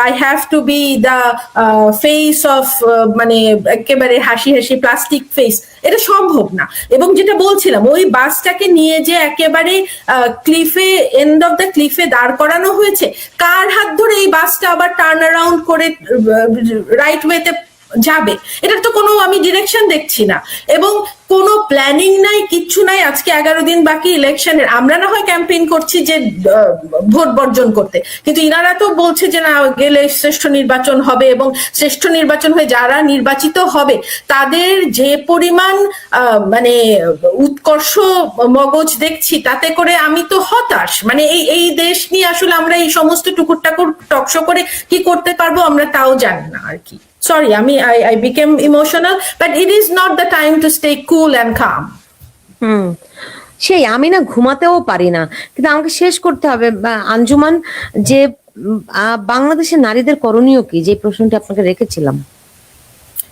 I have to B the face of, মানে একেবারে হাসি হাসি প্লাস্টিক ফেস, এটা সম্ভব না। এবং যেটা বলছিলাম, ওই বাসটাকে নিয়ে যে একেবারে ক্লিফে, এন্ড অফ দ্য ক্লিফে দাঁড় করানো হয়েছে, কার হাত ধরে এই বাসটা আবার টার্ন অ্যারাউন্ড করে রাইট ওয়েতে যাবে, এটার তো কোনো আমি ডিরেকশন দেখছি না, এবং কোনো প্ল্যানিং নাই, কিচ্ছু নাই। আজকে 11 দিন বাকি ইলেকশনের, আমরা না হয় ক্যাম্পেইন করছি যে ভোট বর্জন করতে, কিন্তু ইনারা তো বলছে যে না, গেলে শ্রেষ্ঠ নির্বাচন হবে, এবং শ্রেষ্ঠ নির্বাচন হয়ে যারা নির্বাচিত হবে তাদের যে পরিমাণ মানে উৎকর্ষ মগজ দেখছি, তাতে করে আমি তো হতাশ। মানে এই দেশ নিয়ে আসলে আমরা এই সমস্ত টুকুর টাকুর টকশো করে কি করতে পারবো আমরা তাও জানি না আর কি। Sorry, I became emotional, but it is not the time to stay cool and calm. সেই আমি না ঘুমাতেও পারি না, কিন্তু আমাকে শেষ করতে হবে। আঞ্জুমান, যে বাংলাদেশের নারীদের করণীয় কি, যে প্রশ্নটি আপনাকে রেখেছিলাম।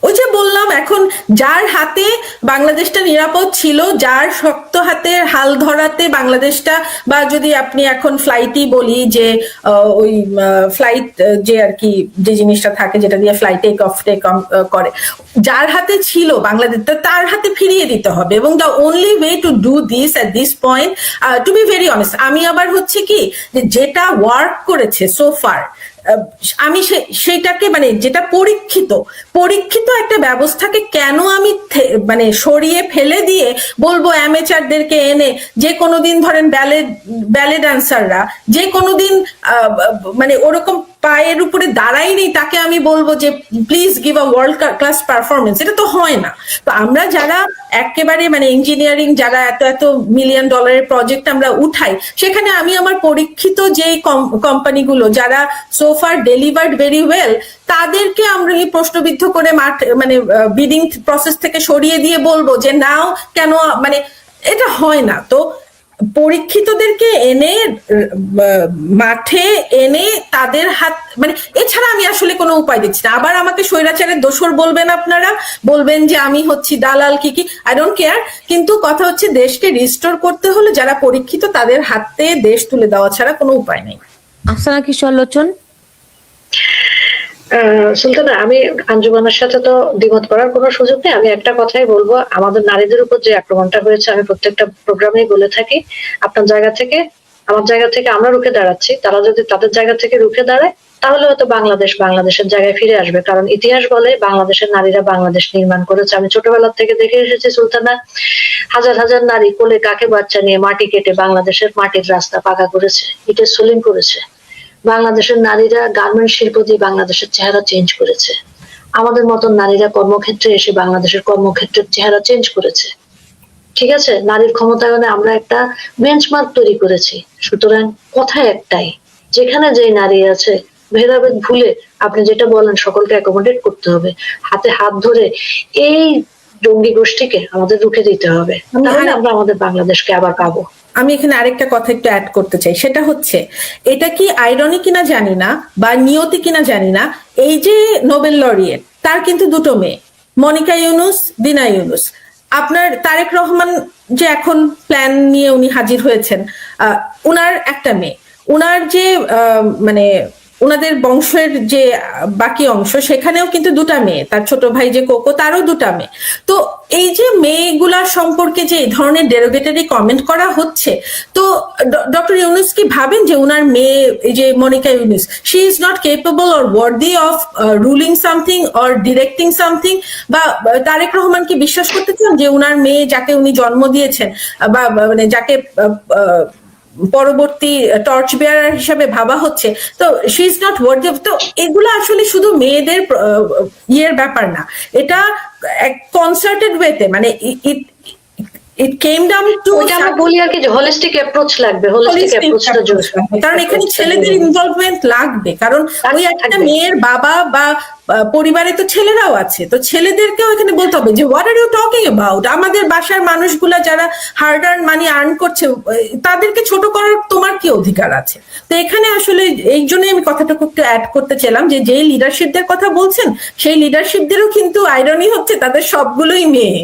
ওই যে বললাম, এখন যার হাতে বাংলাদেশটা নিরাপদ ছিল, যার শক্ত হাতে হাল ধরাতে বাংলাদেশটা, বা যদি আপনি এখন ফ্লাইটই বলি যে ওই ফ্লাইট যে আর কি যে জিনিসটা থাকে যেটা দিয়ে ফ্লাইট টেক অফ করে, যার হাতে ছিল বাংলাদেশ, তার হাতে ফিরিয়ে দিতে হবে। এবং the only way to do this at this point, to be very honest, আমি আবার হচ্ছে কি, যে যেটা ওয়ার্ক করেছে সো ফার, আমি সেইটাকে, মানে যেটা পরীক্ষিত একটা ব্যবস্থাকে কেন আমি মানে সরিয়ে ফেলে দিয়ে বলবো অ্যামেচারদেরকে এনে, যে কোনোদিন ধরেন ব্যালে ড্যান্সাররা যে কোনোদিন মানে ওরকম পায়ের উপরে দাঁড়ায়নি, তাকে আমি বলবো যে please give a world class performance, এটা তো হয় না। তো আমরা যারা একেবারে মানে ইঞ্জিনিয়ারিং, যারা এত $1 মিলিয়ন প্রজেক্ট আমরা উঠাই, সেখানে আমি আমার পরীক্ষিত যে কোম্পানিগুলো যারা so far delivered very well, তাদেরকে আমরা এই প্রশ্নবিদ্ধ করে মানে বিডিং প্রসেস থেকে সরিয়ে দিয়ে বলবো যে নাও কেন, মানে এটা হয় না। তো পরীক্ষিতদেরকে এনে মাঠে এনে তাদের হাত, মানে এছাড়া আমি আসলে কোনো উপায় দেখছি না। আবার আমাকে স্বৈরাচারের দোসর বলবেন, আপনারা বলবেন যে আমি হচ্ছি দালাল, কি আই ডোন্ট কেয়ার, কিন্তু কথা হচ্ছে দেশকে রিস্টোর করতে হলে যারা পরীক্ষিত তাদের হাতে দেশ তুলে দেওয়া ছাড়া কোনো উপায় নেই। আফসানা কিশোর লোচন। সুলতানা, আমি আঞ্জুমানের সাথে তো দ্বিমত করার কোনো সুযোগ নেই। আমি একটা কথাই বলবো, আমাদের নারীদের উপর যে আক্রমণটা হয়েছে, আমি প্রত্যেকটা প্রোগ্রামেই বলে থাকি, আপনার জায়গা থেকে আমার জায়গা থেকে আমরা রুখে দাঁড়াচ্ছি, তারা যদি তাদের জায়গা থেকে রুখে দাঁড়ায় তাহলে হয়তো বাংলাদেশের জায়গায় ফিরে আসবে। কারণ ইতিহাস বলে বাংলাদেশের নারীরা বাংলাদেশ নির্মাণ করেছে। আমি ছোটবেলা থেকে দেখে এসেছি সুলতানা, হাজার হাজার নারী কোলে কাকে বাচ্চা নিয়ে মাটি কেটে বাংলাদেশের মাটির রাস্তা পাকা করেছে, ইটের সোলিং করেছে। বাংলাদেশের নারীরা গার্মেন্ট শিল্প দিয়ে বাংলাদেশের চেহারা চেঞ্জ করেছে। আমাদের মতন নারীরা কর্মক্ষেত্রে এসে বাংলাদেশের কর্মক্ষেত্রের চেহারা চেঞ্জ করেছে। ঠিক আছে, নারীর ক্ষমতায়নে আমরা একটা বেঞ্চমার্ক তৈরি করেছি। সুতরাং কথা একটাই, যেখানে যেই নারী আছে ভেদাভেদ ভুলে আপনি যেটা বলেন সকলকে অ্যাকোমোডেট করতে হবে, হাতে হাত ধরে এই জঙ্গি গোষ্ঠীকে আমাদের রুখে দিতে হবে, তাহলে আমরা আমাদের বাংলাদেশকে আবার পাবো। আমি এখানে আরেকটা কথা একটু অ্যাড করতে চাই, সেটা হচ্ছে, এটা কি আইরনি কিনা জানি না বা নিয়তি কিনা জানি না, এই যে নোবেল লরিয়েট, তার কিন্তু 2টো মেয়ে, মনিকা ইউনুস, দিনা ইউনুস। আপনার তারেক রহমান যে এখন প্ল্যান নিয়ে উনি হাজির হয়েছেন, উনার একটা মেয়ে, উনার যে মানে ওনাদের বংশের যে বাকি অংশ সেখানেও কিন্তু দুটা মেয়ে, তার ছোট ভাই যে কোকো তারও দুটা মেয়ে। তো এই যে মেয়েগুলার সম্পর্কে যে এই ধরনের ডেরোগেটরি কমেন্ট করা হচ্ছে, তো ডক্টর ইউনুস কি ভাবেন যে ওনার মেয়ে, এই যে Monica Yunus, she is not capable or worthy of ruling something or directing something? বা তারেক রহমান কি বিশ্বাস করতে চান যে ওনার মেয়ে যাকে উনি জন্ম দিয়েছেন বা মানে যাকে পরবর্তী টর্চ বেয়ারার হিসাবে ভাবা হচ্ছে, তো she is not worthy of? তো এগুলো আসলে শুধু মেয়েদের ইয়ের ব্যাপার না, এটা এক কনসার্টেড ওয়েতে, মানে ইট কেম ডাউন টু, ওইটা আমরা বলি আর কি যে হোলিস্টিক অ্যাপ্রোচ লাগবে, হোলিস্টিক অ্যাপ্রোচটা কারণ এখানে ছেলেদের ইনভলভমেন্ট লাগবে, কারণ ওই একটা মেয়ের বাবা বা পরিবারে তো ছেলেরাও আছে, তো ছেলেদেরকেও এখানে বলতে হবে যে what are you talking about? আমাদের বাসার মানুষগুলা যারা হার্ড আর্ন মানি আর্ন করছে তাদেরকে ছোট করার তোমার কি অধিকার আছে? তো এখানে আসলে এই জন্যই আমি কথাটাকে একটু অ্যাড করতে চাইলাম যে যেই লিডারশিপদের কথা বলছেন সেই লিডারশিপদেরও কিন্তু আইরনি হচ্ছে তাদের সবগুলোই মেয়ে।